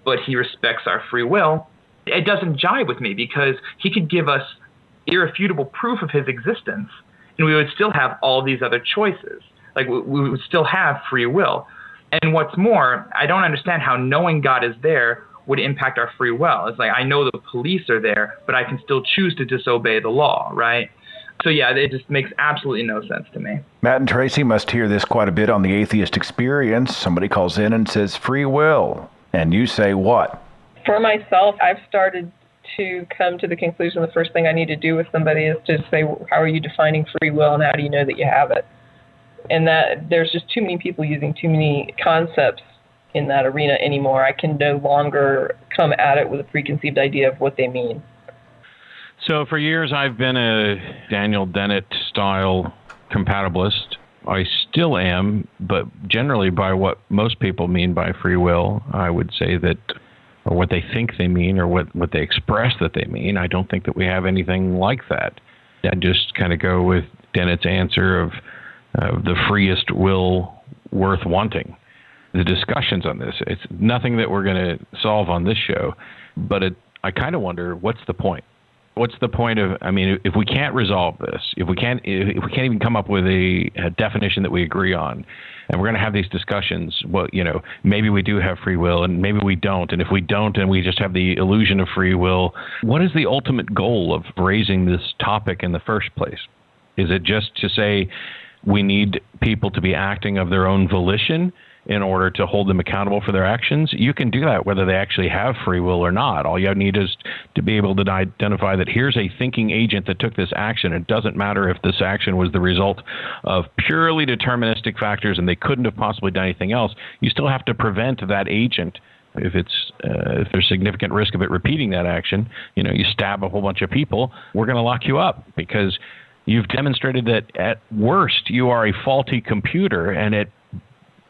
but he respects our free will, it doesn't jive with me, because he could give us irrefutable proof of his existence, and we would still have all these other choices. Like, we would still have free will. And what's more, I don't understand how knowing God is there would impact our free will. It's like, I know the police are there, but I can still choose to disobey the law, right? So yeah, it just makes absolutely no sense to me. Matt and Tracy must hear this quite a bit on the Atheist Experience. Somebody calls in and says free will, and you say what? For myself, I've started to come to the conclusion the first thing I need to do with somebody is to say, how are you defining free will, and how do you know that you have it? And that there's just too many people using too many concepts in that arena anymore. I can no longer come at it with a preconceived idea of what they mean. So for years, I've been a Daniel Dennett-style compatibilist. I still am, but generally by what most people mean by free will, I would say that, or what they think they mean, or what they express that they mean, I don't think that we have anything like that. I just kind of go with Dennett's answer of the freest will worth wanting. The discussions on this, it's nothing that we're going to solve on this show, but I kind of wonder, what's the point? What's the point of, if we can't resolve this, if we can't even come up with a definition that we agree on, and we're going to have these discussions, well, maybe we do have free will and maybe we don't. And if we don't, and we just have the illusion of free will, what is the ultimate goal of raising this topic in the first place? Is it just to say we need people to be acting of their own volition in order to hold them accountable for their actions? You can do that whether they actually have free will or not. All you need is to be able to identify that here's a thinking agent that took this action. It doesn't matter if this action was the result of purely deterministic factors and they couldn't have possibly done anything else. You still have to prevent that agent. If there's significant risk of it repeating that action, you stab a whole bunch of people, we're going to lock you up because you've demonstrated that at worst you are a faulty computer, and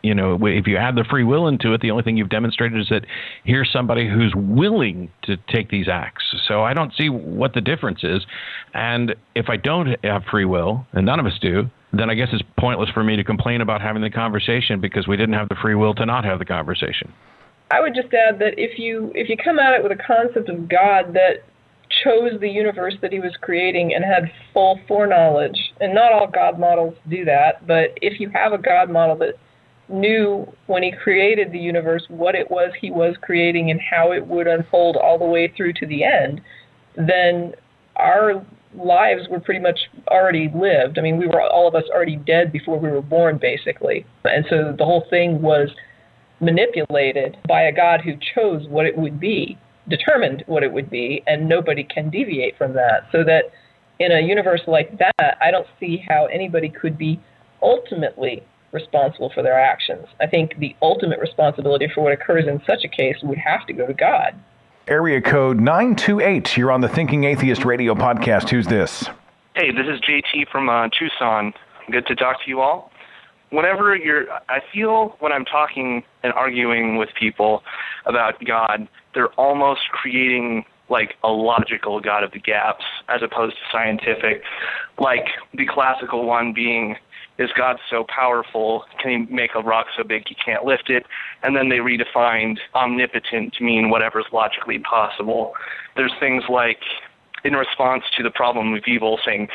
if you add the free will into it, the only thing you've demonstrated is that here's somebody who's willing to take these acts. So I don't see what the difference is. And if I don't have free will, and none of us do, then I guess it's pointless for me to complain about having the conversation because we didn't have the free will to not have the conversation. I would just add that if you come at it with a concept of God that chose the universe that he was creating and had full foreknowledge, and not all God models do that, but if you have a God model that knew when he created the universe what it was he was creating and how it would unfold all the way through to the end, then our lives were pretty much already lived. We were all of us already dead before we were born, basically. And so the whole thing was manipulated by a God who chose what it would be, determined what it would be, and nobody can deviate from that. So that in a universe like that, I don't see how anybody could be ultimately responsible for their actions. I think the ultimate responsibility for what occurs in such a case would have to go to God. Area code 928. You're on the Thinking Atheist radio podcast. Who's this? Hey, this is JT from Tucson. Good to talk to you all. I feel when I'm talking and arguing with people about God, they're almost creating like a logical God of the gaps as opposed to scientific, like the classical one being, is God so powerful, can he make a rock so big he can't lift it? And then they redefined omnipotent to mean whatever's logically possible. There's things like, in response to the problem of evil, saying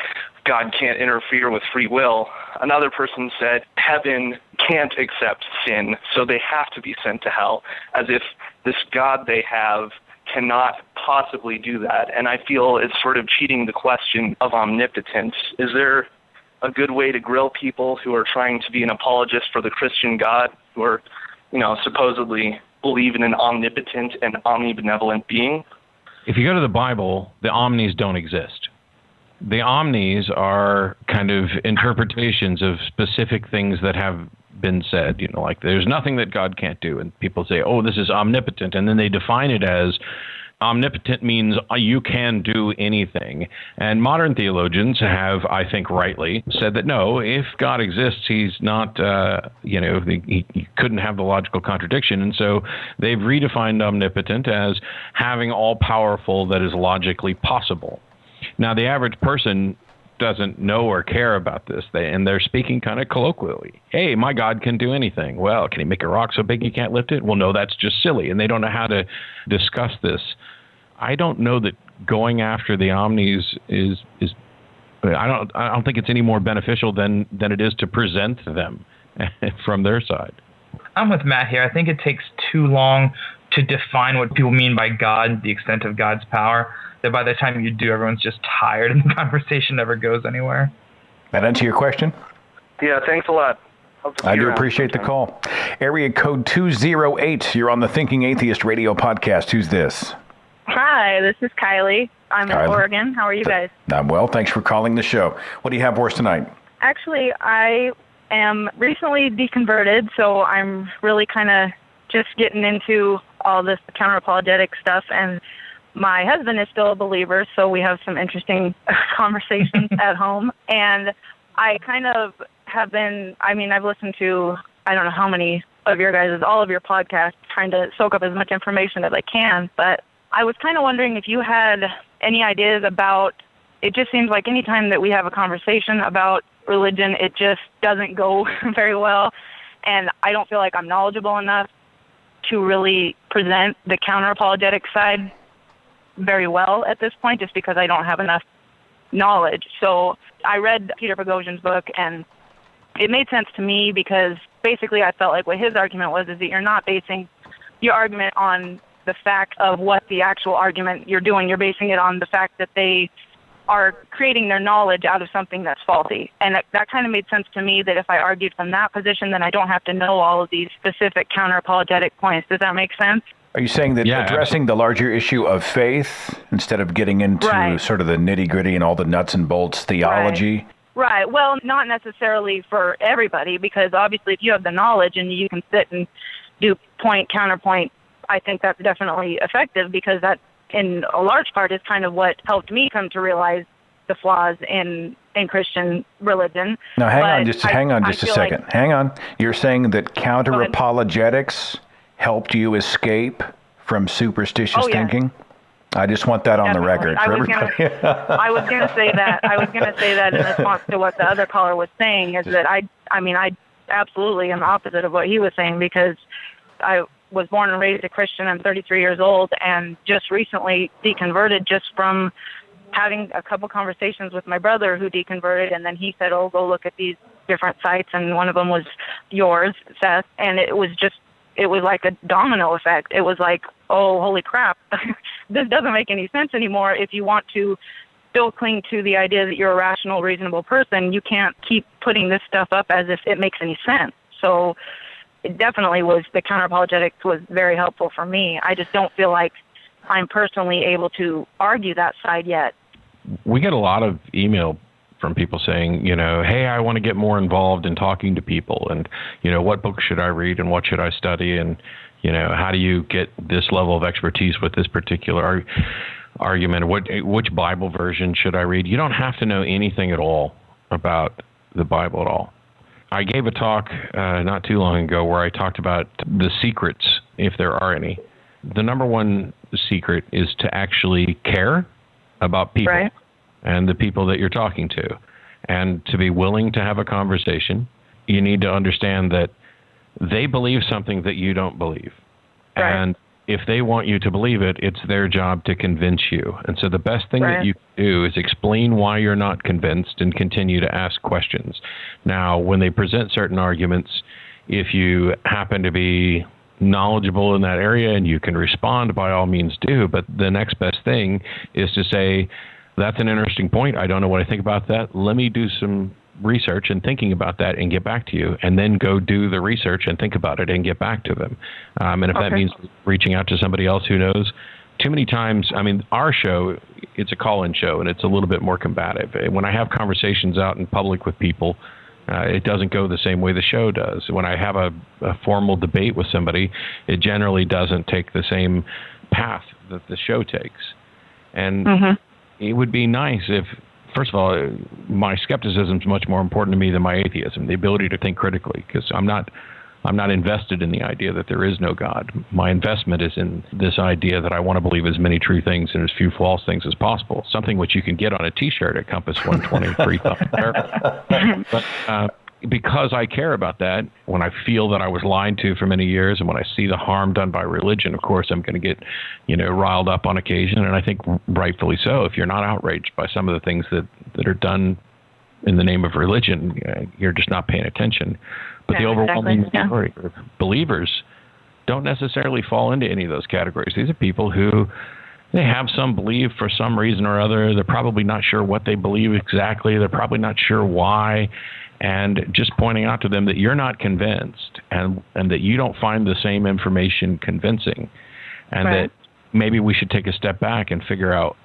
God can't interfere with free will, another person said heaven can't accept sin, so they have to be sent to hell, as if this God they have cannot possibly do that. And I feel it's sort of cheating the question of omnipotence. Is there a good way to grill people who are trying to be an apologist for the Christian God, who are, supposedly believe in an omnipotent and omnibenevolent being? If you go to the Bible, the omnis don't exist. The omnis are kind of interpretations of specific things that have been said, like there's nothing that God can't do. And people say, oh, this is omnipotent. And then they define it as omnipotent means you can do anything. And modern theologians have, I think rightly, said that no, if God exists, he's not, he couldn't have the logical contradiction. And so they've redefined omnipotent as having all powerful that is logically possible. Now, the average person doesn't know or care about this, and they're speaking kind of colloquially. Hey, my God can do anything. Well, can he make a rock so big you can't lift it? Well, no, that's just silly, and they don't know how to discuss this. I don't know that going after the omnis is I don't think it's any more beneficial than it is to present them from their side. I'm with Matt here. I think it takes too long to define what people mean by God, the extent of God's power, that by the time you do, everyone's just tired and the conversation never goes anywhere. That answer your question? Yeah, thanks a lot. I do appreciate the call. Area code 208, you're on the Thinking Atheist radio podcast. Who's this? Hi, this is Kylie. I'm in Oregon. How are you guys? I'm well. Thanks for calling the show. What do you have for us tonight? Actually, I am recently deconverted, so I'm really kind of just getting into all this counter-apologetic stuff, and my husband is still a believer, so we have some interesting conversations at home. And I kind of have been, I've listened to, I don't know how many of your guys', all of your podcasts, trying to soak up as much information as I can, but I was kind of wondering if you had any ideas about, it just seems like any time that we have a conversation about religion, it just doesn't go very well, and I don't feel like I'm knowledgeable enough to really present the counter-apologetic side very well at this point, just because I don't have enough knowledge. So I read Peter Boghossian's book, and it made sense to me because basically I felt like what his argument was is that you're not basing your argument on the fact of what the actual argument you're doing. You're basing it on the fact that they are creating their knowledge out of something that's faulty. And that kind of made sense to me, that if I argued from that position, then I don't have to know all of these specific counter-apologetic points. Does that make sense? Are you saying that addressing the larger issue of faith instead of getting into sort of the nitty-gritty and all the nuts and bolts theology? Right. Well, not necessarily for everybody, because obviously if you have the knowledge and you can sit and do point, counterpoint, I think that's definitely effective, because that, in a large part, is kind of what helped me come to realize the flaws in Christian religion. Now, hang on just a second. Like, hang on. You're saying that counter-apologetics helped you escape from superstitious thinking? I just want that on the record for everybody. I was going to say that. I was going to say that in response to what the other caller was saying, is that I absolutely am the opposite of what he was saying, because I was born and raised a Christian. I'm 33 years old and just recently deconverted, just from having a couple conversations with my brother who deconverted, and then he said, oh, go look at these different sites, and one of them was yours, Seth, and it was like a domino effect. It was like, oh, holy crap, this doesn't make any sense anymore. If you want to still cling to the idea that you're a rational, reasonable person, you can't keep putting this stuff up as if it makes any sense. So it definitely was, the counter-apologetics was very helpful for me. I just don't feel like I'm personally able to argue that side yet. We get a lot of email from people saying, hey, I want to get more involved in talking to people, and, what books should I read and what should I study, and, how do you get this level of expertise with this particular argument? Which Bible version should I read? You don't have to know anything at all about the Bible at all. I gave a talk not too long ago where I talked about the secrets, if there are any. The number one secret is to actually care about people and the people that you're talking to, and to be willing to have a conversation. You need to understand that they believe something that you don't believe. And if they want you to believe it, it's their job to convince you. And so the best thing that you can do is explain why you're not convinced and continue to ask questions. Now, when they present certain arguments, if you happen to be knowledgeable in that area and you can respond, by all means do. But the next best thing is to say, that's an interesting point. I don't know what I think about that. Let me do some research and thinking about that and get back to you, and then go do the research and think about it and get back to them. And if that means reaching out to somebody else who knows, too many times, I mean, our show, it's a call-in show, and it's a little bit more combative. When I have conversations out in public with people, it doesn't go the same way the show does. When I have a formal debate with somebody, it generally doesn't take the same path that the show takes. And it would be nice if, first of all, my skepticism is much more important to me than my atheism, the ability to think critically, because I'm not invested in the idea that there is no God. My investment is in this idea that I want to believe as many true things and as few false things as possible, something which you can get on a T-shirt at Compass 123. But because I care about that, when I feel that I was lied to for many years, and when I see the harm done by religion, of course, I'm going to get, riled up on occasion, and I think rightfully so. If you're not outraged by some of the things that are done in the name of religion, you're just not paying attention. But the overwhelming majority of believers don't necessarily fall into any of those categories. These are people who they have some belief for some reason or other. They're probably not sure what they believe exactly. They're probably not sure why. And just pointing out to them that you're not convinced, and that you don't find the same information convincing, and that maybe we should take a step back and figure out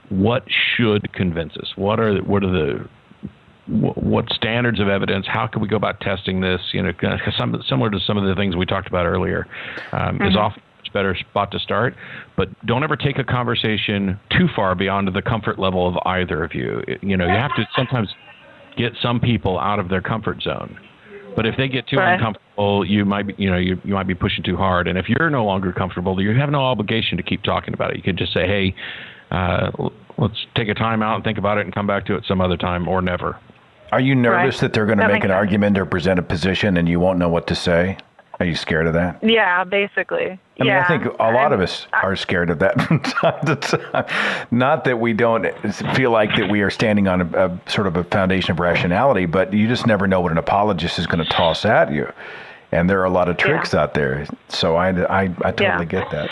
what should convince us. What standards of evidence? How can we go about testing this? Similar to some of the things we talked about earlier, is often a much better spot to start. But don't ever take a conversation too far beyond the comfort level of either of you. You have to sometimes get some people out of their comfort zone. But if they get too uncomfortable, you might be, you might be pushing too hard. And if you're no longer comfortable, you have no obligation to keep talking about it. You could just say, hey, let's take a time out and think about it and come back to it some other time, or never. Are you nervous that they're going to make an argument or present a position and you won't know what to say? Are you scared of that? Yeah, basically. I mean, I think a lot of us are scared of that from time to time. Not that we don't feel like that we are standing on a sort of a foundation of rationality, but you just never know what an apologist is going to toss at you. And there are a lot of tricks out there. So I totally get that.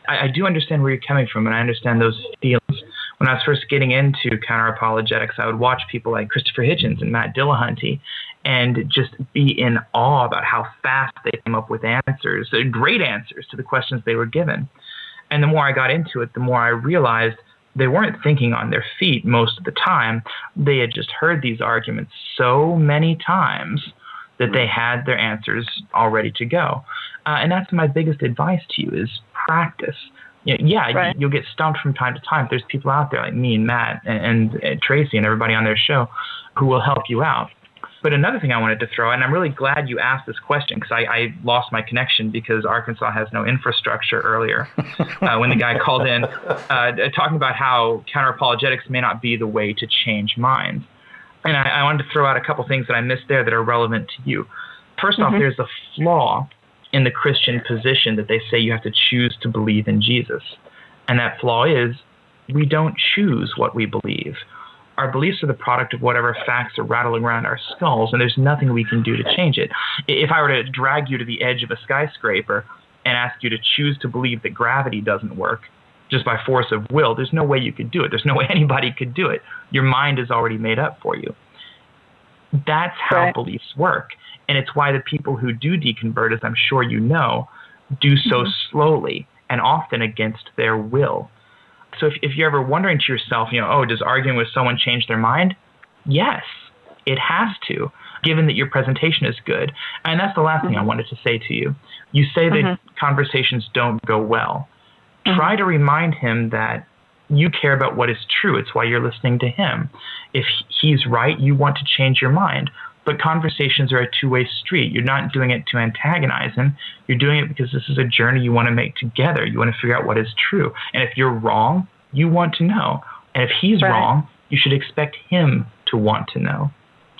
I do understand where you're coming from, and I understand those feelings. When I was first getting into counter-apologetics, I would watch people like Christopher Hitchens and Matt Dillahunty and just be in awe about how fast they came up with answers, great answers to the questions they were given. And the more I got into it, the more I realized they weren't thinking on their feet most of the time. They had just heard these arguments so many times that they had their answers all ready to go. And that's my biggest advice to you is practice. You'll get stumped from time to time. There's people out there like me and Matt and Tracy and everybody on their show who will help you out. But another thing I wanted to throw, and I'm really glad you asked this question because I lost my connection because Arkansas has no infrastructure earlier when the guy called in talking about how counter-apologetics may not be the way to change minds. And I wanted to throw out a couple things that I missed there that are relevant to you. First off, there's a flaw in the Christian position that they say you have to choose to believe in Jesus. And that flaw is we don't choose what we believe. Our beliefs are the product of whatever facts are rattling around our skulls, and there's nothing we can do to change it. If I were to drag you to the edge of a skyscraper and ask you to choose to believe that gravity doesn't work just by force of will, there's no way you could do it. There's no way anybody could do it. Your mind is already made up for you. That's how beliefs work. And it's why the people who do deconvert, as I'm sure you know, do so slowly and often against their will. So if you're ever wondering to yourself, does arguing with someone change their mind? Yes, it has to, given that your presentation is good. And that's the last thing I wanted to say to you. You say that conversations don't go well. Try to remind him that you care about what is true. It's why you're listening to him. If he's right, you want to change your mind. But conversations are a two-way street. You're not doing it to antagonize him. You're doing it because this is a journey you want to make together. You want to figure out what is true. And if you're wrong, you want to know. And if he's wrong, you should expect him to want to know.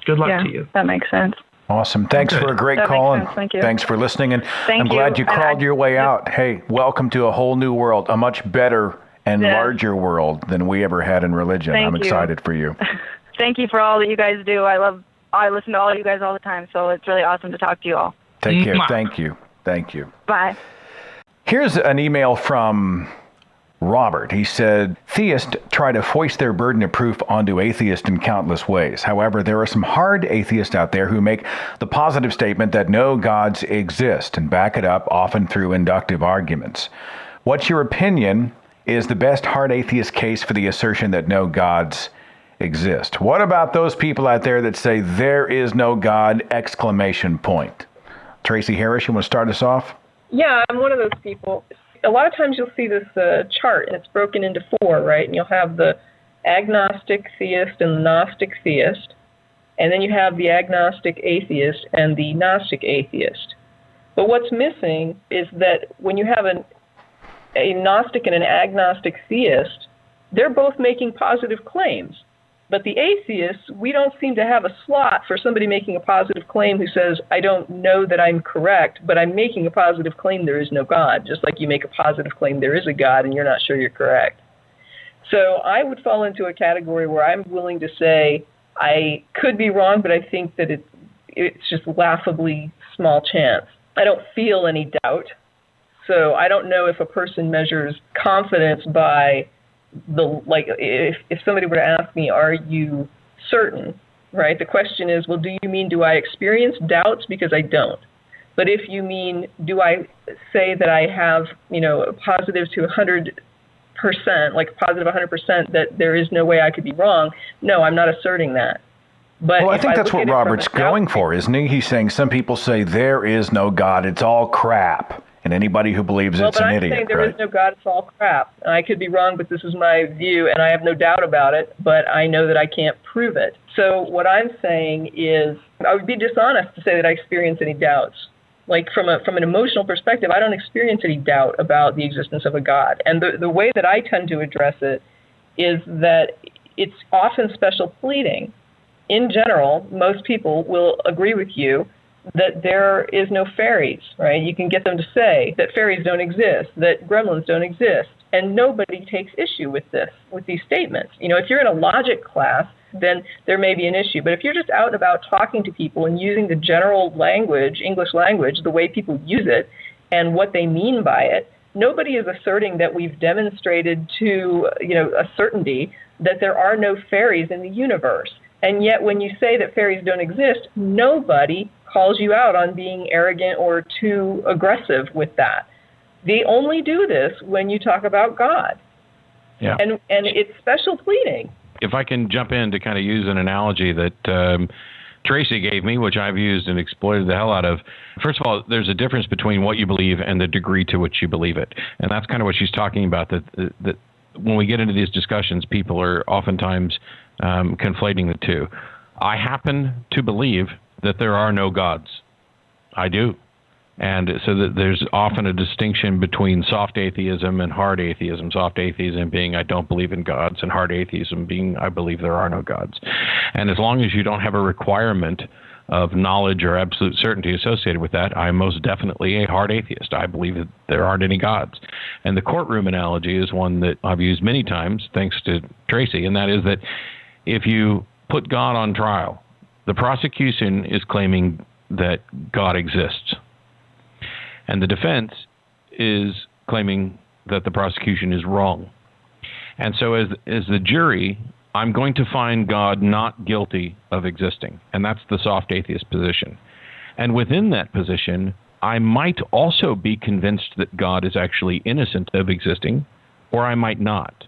Good luck to you. That makes sense. Awesome. Thanks for a great call. And Thank you. Thanks for listening. And I'm glad you crawled your way out. Hey, welcome to a whole new world, a much better and larger world than we ever had in religion. I'm excited for you. Thank you for all that you guys do. I listen to all of you guys all the time, so it's really awesome to talk to you all. Take care. Thank you. Thank you. Bye. Here's an email from Robert. He said, theists try to foist their burden of proof onto atheists in countless ways. However, there are some hard atheists out there who make the positive statement that no gods exist and back it up, often through inductive arguments. What's your opinion is the best hard atheist case for the assertion that no gods exist? What about those people out there that say there is no God, exclamation point? Tracy Harris, you want to start us off? Yeah, I'm one of those people. A lot of times you'll see this chart, and it's broken into four, right? And you'll have the agnostic theist and the Gnostic theist, and then you have the agnostic atheist and the Gnostic atheist. But what's missing is that when you have a Gnostic and an agnostic theist, they're both making positive claims. But the atheists, we don't seem to have a slot for somebody making a positive claim who says, I don't know that I'm correct, but I'm making a positive claim there is no God, just like you make a positive claim there is a God and you're not sure you're correct. So I would fall into a category where I'm willing to say I could be wrong, but I think that it's just laughably small chance. I don't feel any doubt. So I don't know if a person measures confidence by if somebody were to ask me, are you certain, right? The question is, well, do you mean, do I experience doubts? Because I don't. But if you mean, do I say that I have, a positive to 100%, like positive 100% that there is no way I could be wrong? No, I'm not asserting that. But I think that's what Robert's going for, isn't he? He's saying some people say there is no God, it's all crap. And anybody who believes it's an idiot, I'm saying there is no God, it's all crap. And I could be wrong, but this is my view, and I have no doubt about it, but I know that I can't prove it. So what I'm saying is I would be dishonest to say that I experience any doubts. Like from an emotional perspective, I don't experience any doubt about the existence of a God. And the way that I tend to address it is that it's often special pleading. In general, most people will agree with you that there is no fairies, right? You can get them to say that fairies don't exist, that gremlins don't exist, and nobody takes issue with these statements. If you're in a logic class, then there may be an issue. But if you're just out and about talking to people and using the general language, English language, the way people use it and what they mean by it, nobody is asserting that we've demonstrated to, a certainty that there are no fairies in the universe. And yet when you say that fairies don't exist, nobody calls you out on being arrogant or too aggressive with that. They only do this when you talk about God. Yeah. And it's special pleading. If I can jump in to kind of use an analogy that Tracy gave me, which I've used and exploited the hell out of. First of all, there's a difference between what you believe and the degree to which you believe it. And that's kind of what she's talking about, that when we get into these discussions, people are oftentimes conflating the two. I happen to believe that there are no gods. I do. And so that there's often a distinction between soft atheism and hard atheism. Soft atheism being I don't believe in gods, and hard atheism being I believe there are no gods. And as long as you don't have a requirement of knowledge or absolute certainty associated with that, I'm most definitely a hard atheist. I believe that there aren't any gods. And the courtroom analogy is one that I've used many times, thanks to Tracy, and that is that if you put God on trial, the prosecution is claiming that God exists. And the defense is claiming that the prosecution is wrong. And so as the jury, I'm going to find God not guilty of existing. And that's the soft atheist position. And within that position, I might also be convinced that God is actually innocent of existing, or I might not.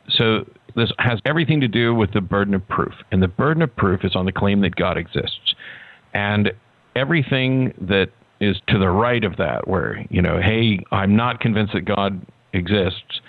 So this has everything to do with the burden of proof. And the burden of proof is on the claim that God exists. And everything that is to the right of that, where, hey, I'm not convinced that God exists,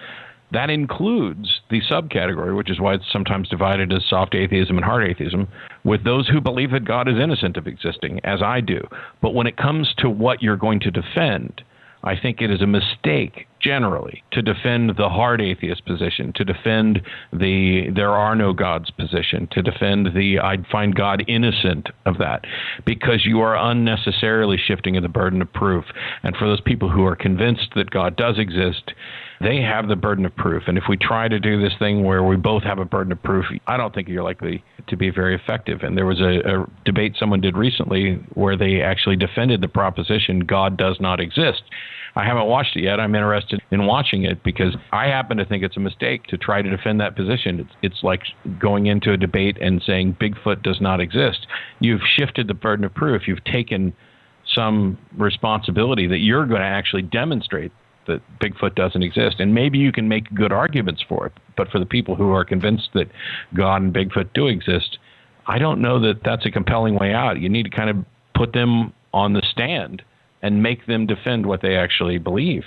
That includes the subcategory, which is why it's sometimes divided as soft atheism and hard atheism, with those who believe that God is innocent of existing, as I do. But when it comes to what you're going to defend, I think it is a mistake, generally, to defend the hard atheist position, to defend the there are no gods position, to defend the I find God innocent of that, because you are unnecessarily shifting the burden of proof. And for those people who are convinced that God does exist, they have the burden of proof. And if we try to do this thing where we both have a burden of proof, I don't think you're likely to be very effective. And there was a debate someone did recently where they actually defended the proposition God does not exist. I haven't watched it yet. I'm interested in watching it because I happen to think it's a mistake to try to defend that position. It's like going into a debate and saying Bigfoot does not exist. You've shifted the burden of proof. You've taken some responsibility that you're going to actually demonstrate that Bigfoot doesn't exist. And maybe you can make good arguments for it. But for the people who are convinced that God and Bigfoot do exist, I don't know that that's a compelling way out. You need to kind of put them on the stand and make them defend what they actually believe.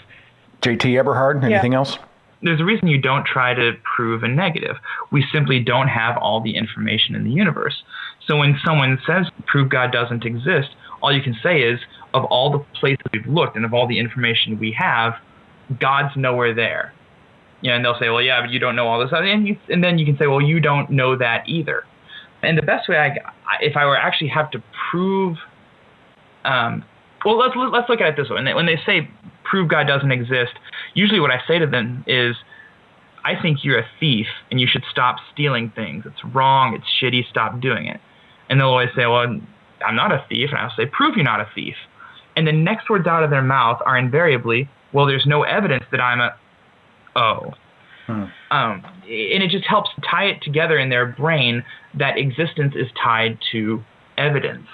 JT Eberhard, anything else? There's a reason you don't try to prove a negative. We simply don't have all the information in the universe. So when someone says, prove God doesn't exist, all you can say is, of all the places we've looked and of all the information we have, God's nowhere there. And they'll say, well, yeah, but you don't know all this. And then you can say, well, you don't know that either. And the best way, if I were actually have to prove... Well, let's look at it this way. When they say prove God doesn't exist, usually what I say to them is, I think you're a thief and you should stop stealing things. It's wrong. It's shitty. Stop doing it. And they'll always say, well, I'm not a thief. And I'll say, prove you're not a thief. And the next words out of their mouth are invariably, well, there's no evidence that I'm a... And it just helps tie it together in their brain that existence is tied to evidence.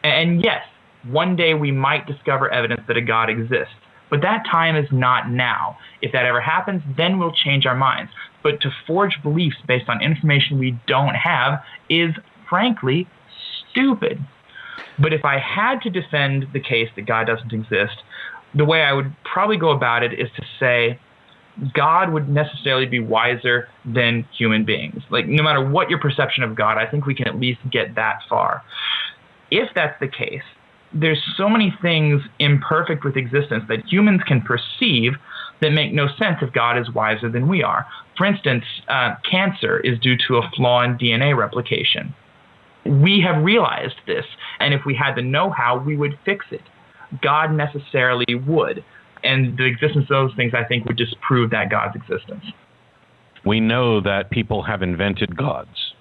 And yes, one day we might discover evidence that a God exists. But that time is not now. If that ever happens, then we'll change our minds. But to forge beliefs based on information we don't have is, frankly, stupid. But if I had to defend the case that God doesn't exist, the way I would probably go about it is to say God would necessarily be wiser than human beings. Like, no matter what your perception of God, I think we can at least get that far. If that's the case, there's so many things imperfect with existence that humans can perceive that make no sense if God is wiser than we are. For instance, cancer is due to a flaw in DNA replication. We have realized this, and if we had the know-how, we would fix it. God necessarily would. And the existence of those things, I think, would disprove that God's existence. We know that people have invented gods.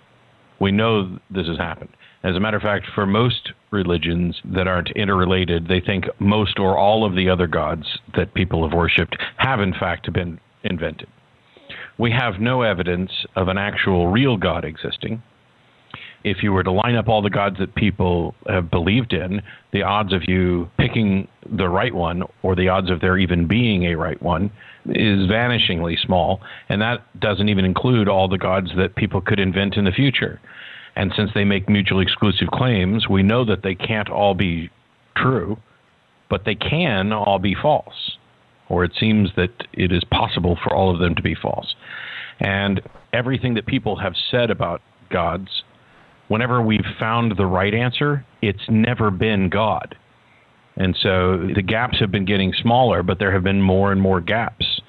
We know this has happened. As a matter of fact, for most religions that aren't interrelated, they think most or all of the other gods that people have worshipped have, in fact, been invented. We have no evidence of an actual real God existing. If you were to line up all the gods that people have believed in, the odds of you picking the right one, or the odds of there even being a right one, is vanishingly small. And that doesn't even include all the gods that people could invent in the future. And since they make mutually exclusive claims, we know that they can't all be true, but they can all be false. Or it seems that it is possible for all of them to be false. And everything that people have said about gods, whenever we've found the right answer, it's never been God. And so the gaps have been getting smaller, but there have been more and more gaps.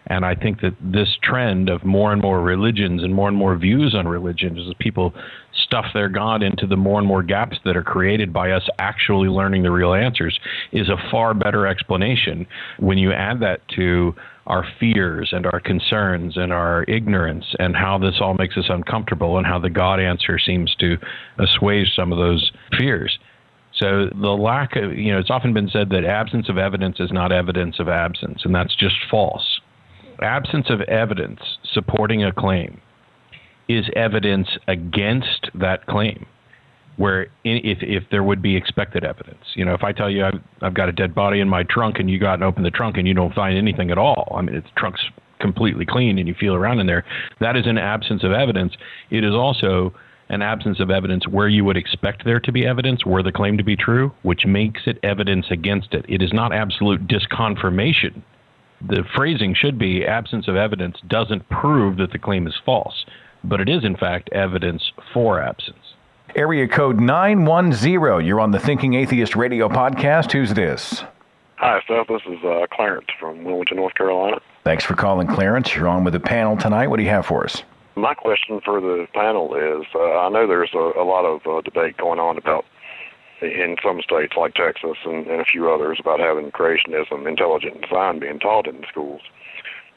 And I think that this trend of more and more religions and more views on religions, as people stuff their God into the more and more gaps that are created by us actually learning the real answers, is a far better explanation when you add that to our fears and our concerns and our ignorance and how this all makes us uncomfortable and how the God answer seems to assuage some of those fears. So the lack of, it's often been said that absence of evidence is not evidence of absence, and that's just false. Absence of evidence supporting a claim is evidence against that claim, where if there would be expected evidence. If I tell you I've got a dead body in my trunk and you go out and open the trunk and you don't find anything at all, the trunk's completely clean and you feel around in there, that is an absence of evidence. It is also an absence of evidence where you would expect there to be evidence, were the claim to be true, which makes it evidence against it. It is not absolute disconfirmation the phrasing should be absence of evidence doesn't prove that the claim is false, but it is in fact evidence for absence. Area code 910. You're on the Thinking Atheist radio podcast. Who's this? Hi, Seth. This is Clarence from Wilmington, North Carolina. Thanks for calling, Clarence. You're on with the panel tonight. What do you have for us? My question for the panel is, I know there's a lot of debate going on about, in some states like Texas and a few others, about having creationism, intelligent design being taught in schools.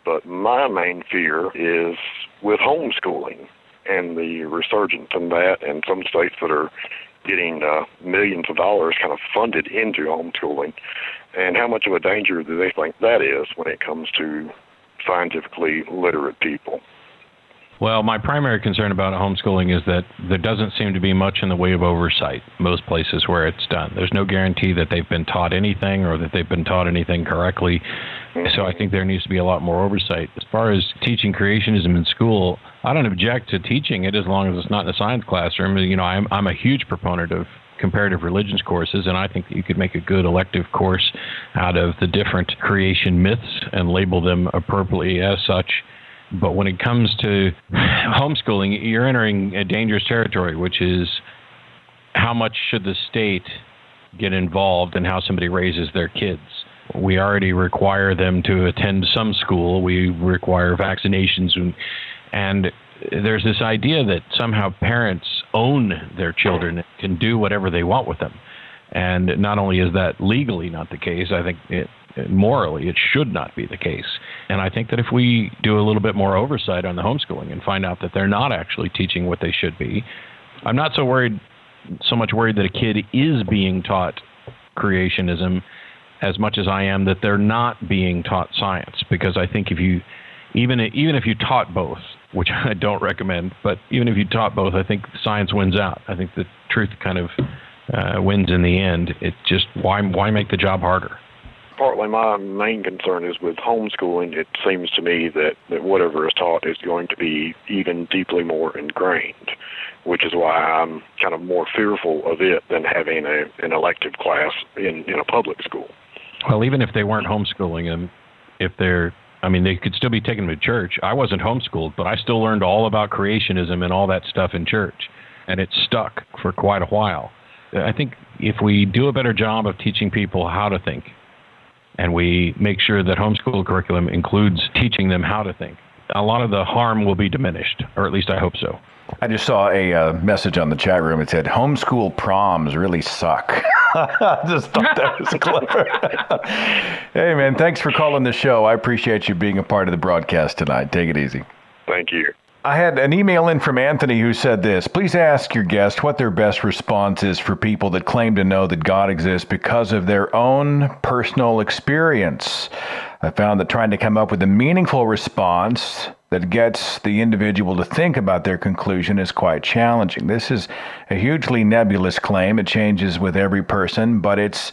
But my main fear is with homeschooling and the resurgence in that, and some states that are getting millions of dollars kind of funded into homeschooling, and how much of a danger do they think that is when it comes to scientifically literate people? Well, my primary concern about homeschooling is that there doesn't seem to be much in the way of oversight most places where it's done. There's no guarantee that they've been taught anything or that they've been taught anything correctly. So I think there needs to be a lot more oversight. As far as teaching creationism in school, I don't object to teaching it as long as it's not in a science classroom. You know, I'm a huge proponent of comparative religions courses, and I think that you could make a good elective course out of the different creation myths and label them appropriately as such. But when it comes to homeschooling, you're entering a dangerous territory, which is how much should the state get involved in how somebody raises their kids? We already require them to attend some school. We require vaccinations. And there's this idea that somehow parents own their children and can do whatever they want with them. And not only is that legally not the case, I think morally it should not be the case. And I think that if we do a little bit more oversight on the homeschooling and find out that they're not actually teaching what they should be, I'm not so much worried that a kid is being taught creationism as much as I am that they're not being taught science. Because I think even if you taught both, which I don't recommend, but even if you taught both, I think science wins out. I think the truth kind of wins in the end. It's just why make the job harder? Partly my main concern is with homeschooling. It seems to me that whatever is taught is going to be even deeply more ingrained, which is why I'm kind of more fearful of it than having an elective class in a public school. Well, even if they weren't homeschooling them, they could still be taken to church. I wasn't homeschooled, but I still learned all about creationism and all that stuff in church, and it stuck for quite a while. I think if we do a better job of teaching people how to think, and we make sure that homeschool curriculum includes teaching them how to think, a lot of the harm will be diminished, or at least I hope so. I just saw a message on the chat room. It said, homeschool proms really suck. I just thought that was clever. Hey, man, thanks for calling the show. I appreciate you being a part of the broadcast tonight. Take it easy. Thank you. I had an email in from Anthony who said this: please ask your guest what their best response is for people that claim to know that God exists because of their own personal experience. I found that trying to come up with a meaningful response that gets the individual to think about their conclusion is quite challenging. This is a hugely nebulous claim. It changes with every person, but it's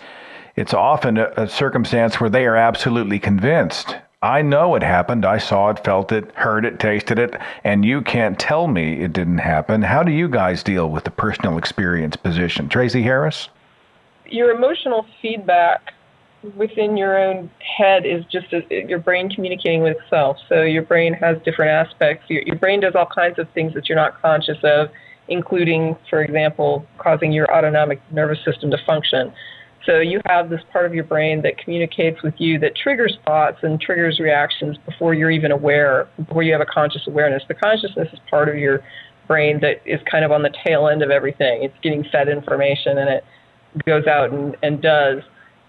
often a circumstance where they are absolutely convinced. I know it happened. I saw it, felt it, heard it, tasted it, and you can't tell me it didn't happen. How do you guys deal with the personal experience position? Tracy Harris? Your emotional feedback within your own head is just your brain communicating with itself. So your brain has different aspects. Your brain does all kinds of things that you're not conscious of, including, for example, causing your autonomic nervous system to function. So you have this part of your brain that communicates with you, that triggers thoughts and triggers reactions before you're even aware, before you have a conscious awareness. The consciousness is part of your brain that is kind of on the tail end of everything. It's getting fed information, and it goes out and does,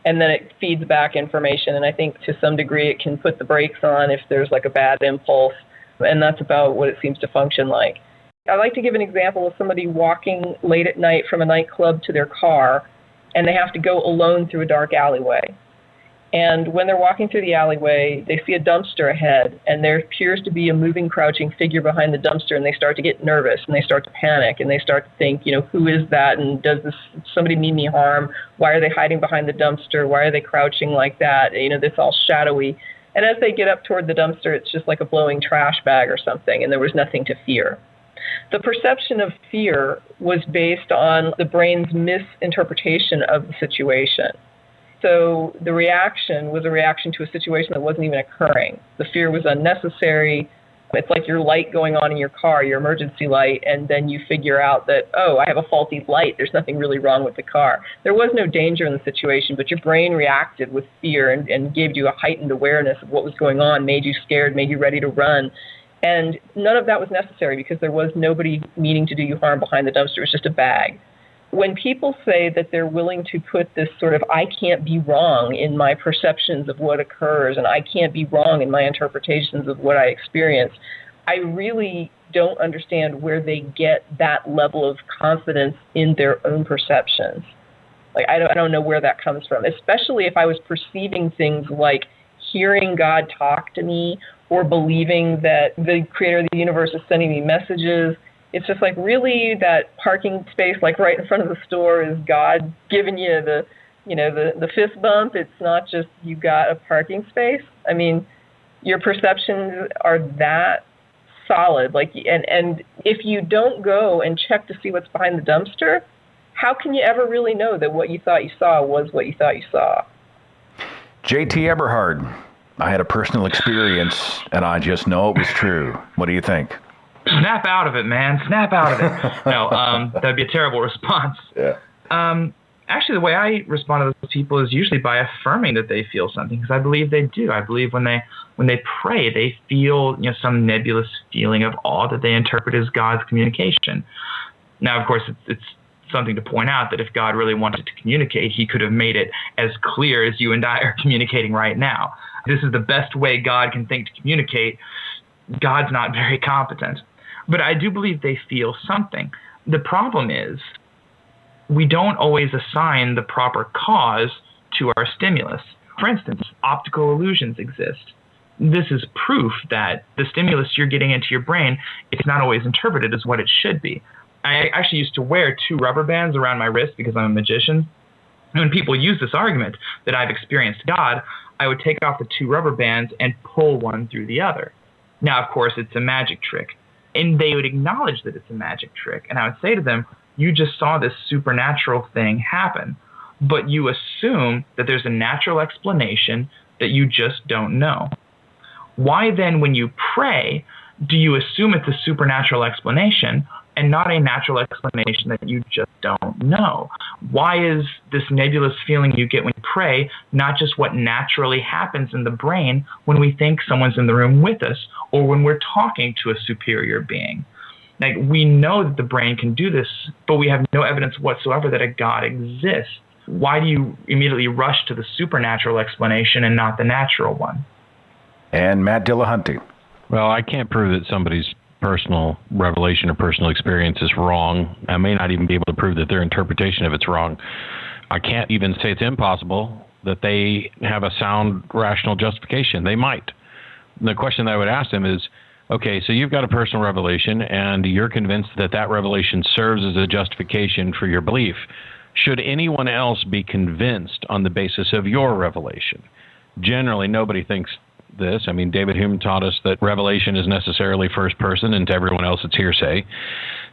and then it feeds back information. And I think to some degree it can put the brakes on if there's like a bad impulse, and that's about what it seems to function like. I like to give an example of somebody walking late at night from a nightclub to their car, and they have to go alone through a dark alleyway. And when they're walking through the alleyway, they see a dumpster ahead, and there appears to be a moving, crouching figure behind the dumpster, and they start to get nervous, and they start to panic, and they start to think, who is that, and does somebody mean me harm? Why are they hiding behind the dumpster? Why are they crouching like that? This all shadowy. And as they get up toward the dumpster, it's just like a blowing trash bag or something, and there was nothing to fear. The perception of fear was based on the brain's misinterpretation of the situation. So the reaction was a reaction to a situation that wasn't even occurring. The fear was unnecessary. It's like your light going on in your car, your emergency light, and then you figure out that, oh, I have a faulty light. There's nothing really wrong with the car. There was no danger in the situation, but your brain reacted with fear and gave you a heightened awareness of what was going on, made you scared, made you ready to run. And none of that was necessary because there was nobody meaning to do you harm behind the dumpster. It was just a bag. When people say that they're willing to put this sort of I can't be wrong in my perceptions of what occurs and I can't be wrong in my interpretations of what I experience, I really don't understand where they get that level of confidence in their own perceptions. Like, I don't know where that comes from, especially if I was perceiving things like hearing God talk to me or believing that the creator of the universe is sending me messages. It's just like, really, that parking space, like right in front of the store, is God giving you the fist bump? It's not just you got a parking space. I mean, your perceptions are that solid. Like, and if you don't go and check to see what's behind the dumpster, how can you ever really know that what you thought you saw was what you thought you saw? J.T. Eberhard, I had a personal experience, and I just know it was true. What do you think? Snap out of it, man. Snap out of it. No, that'd be a terrible response. Yeah. Actually, the way I respond to those people is usually by affirming that they feel something, because I believe they do. I believe when they pray, they feel some nebulous feeling of awe that they interpret as God's communication. Now, of course, it's something to point out that if God really wanted to communicate, he could have made it as clear as you and I are communicating right now. This is the best way God can think to communicate. God's not very competent. But I do believe they feel something. The problem is we don't always assign the proper cause to our stimulus. For instance, optical illusions exist. This is proof that the stimulus you're getting into your brain is not always interpreted as what it should be. I actually used to wear 2 rubber bands around my wrist because I'm a magician. And when people use this argument that I've experienced God, I would take off the 2 rubber bands and pull one through the other. Now, of course, it's a magic trick. And they would acknowledge that it's a magic trick. And I would say to them, you just saw this supernatural thing happen, but you assume that there's a natural explanation that you just don't know. Why then, when you pray, do you assume it's a supernatural explanation and not a natural explanation that you just don't know? Why is this nebulous feeling you get when you pray not just what naturally happens in the brain when we think someone's in the room with us or when we're talking to a superior being? Like, we know that the brain can do this, but we have no evidence whatsoever that a God exists. Why do you immediately rush to the supernatural explanation and not the natural one? And Matt Dillahunty. Well, I can't prove that somebody's personal revelation or personal experience is wrong. I may not even be able to prove that their interpretation of it's wrong. I can't even say it's impossible that they have a sound, rational justification. They might. The question that I would ask them is, okay, so you've got a personal revelation and you're convinced that that revelation serves as a justification for your belief. Should anyone else be convinced on the basis of your revelation? Generally, nobody thinks this. I mean, David Hume taught us that revelation is necessarily first person, and to everyone else it's hearsay.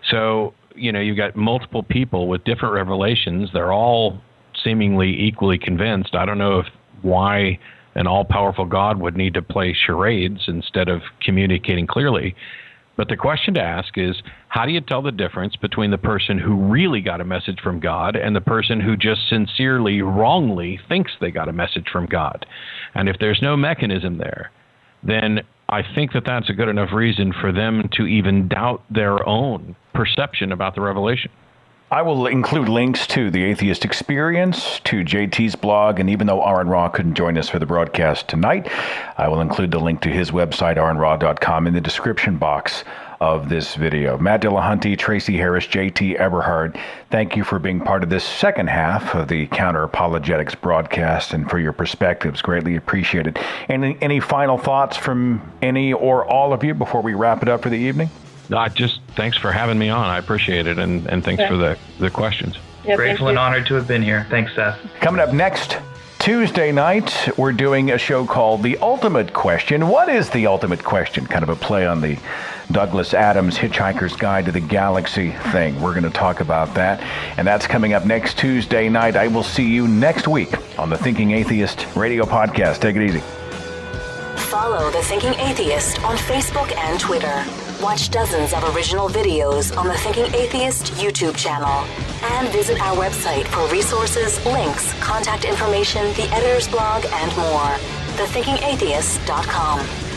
So, you've got multiple people with different revelations. They're all seemingly equally convinced. I don't know why an all-powerful God would need to play charades instead of communicating clearly. But the question to ask is, how do you tell the difference between the person who really got a message from God and the person who just sincerely, wrongly thinks they got a message from God? And if there's no mechanism there, then I think that that's a good enough reason for them to even doubt their own perception about the revelation. I will include links to the Atheist Experience, to JT's blog, and even though Aaron Ra couldn't join us for the broadcast tonight, I will include the link to his website, aaronra.com, in the description box of this video. Matt Dillahunty, Tracy Harris, JT Eberhard, thank you for being part of this second half of the Counter-Apologetics broadcast and for your perspectives. Greatly appreciated. Any final thoughts from any or all of you before we wrap it up for the evening? Just thanks for having me on. I appreciate it, and thanks for the questions. Yeah, grateful and honored to have been here. Thanks, Seth. Coming up next Tuesday night, we're doing a show called The Ultimate Question. What is the ultimate question? Kind of a play on the Douglas Adams' Hitchhiker's Guide to the Galaxy thing. We're going to talk about that, and that's coming up next Tuesday night. I will see you next week on the Thinking Atheist radio podcast. Take it easy. Follow The Thinking Atheist on Facebook and Twitter. Watch dozens of original videos on the Thinking Atheist YouTube channel. And visit our website for resources, links, contact information, the editor's blog, and more. thethinkingatheist.com.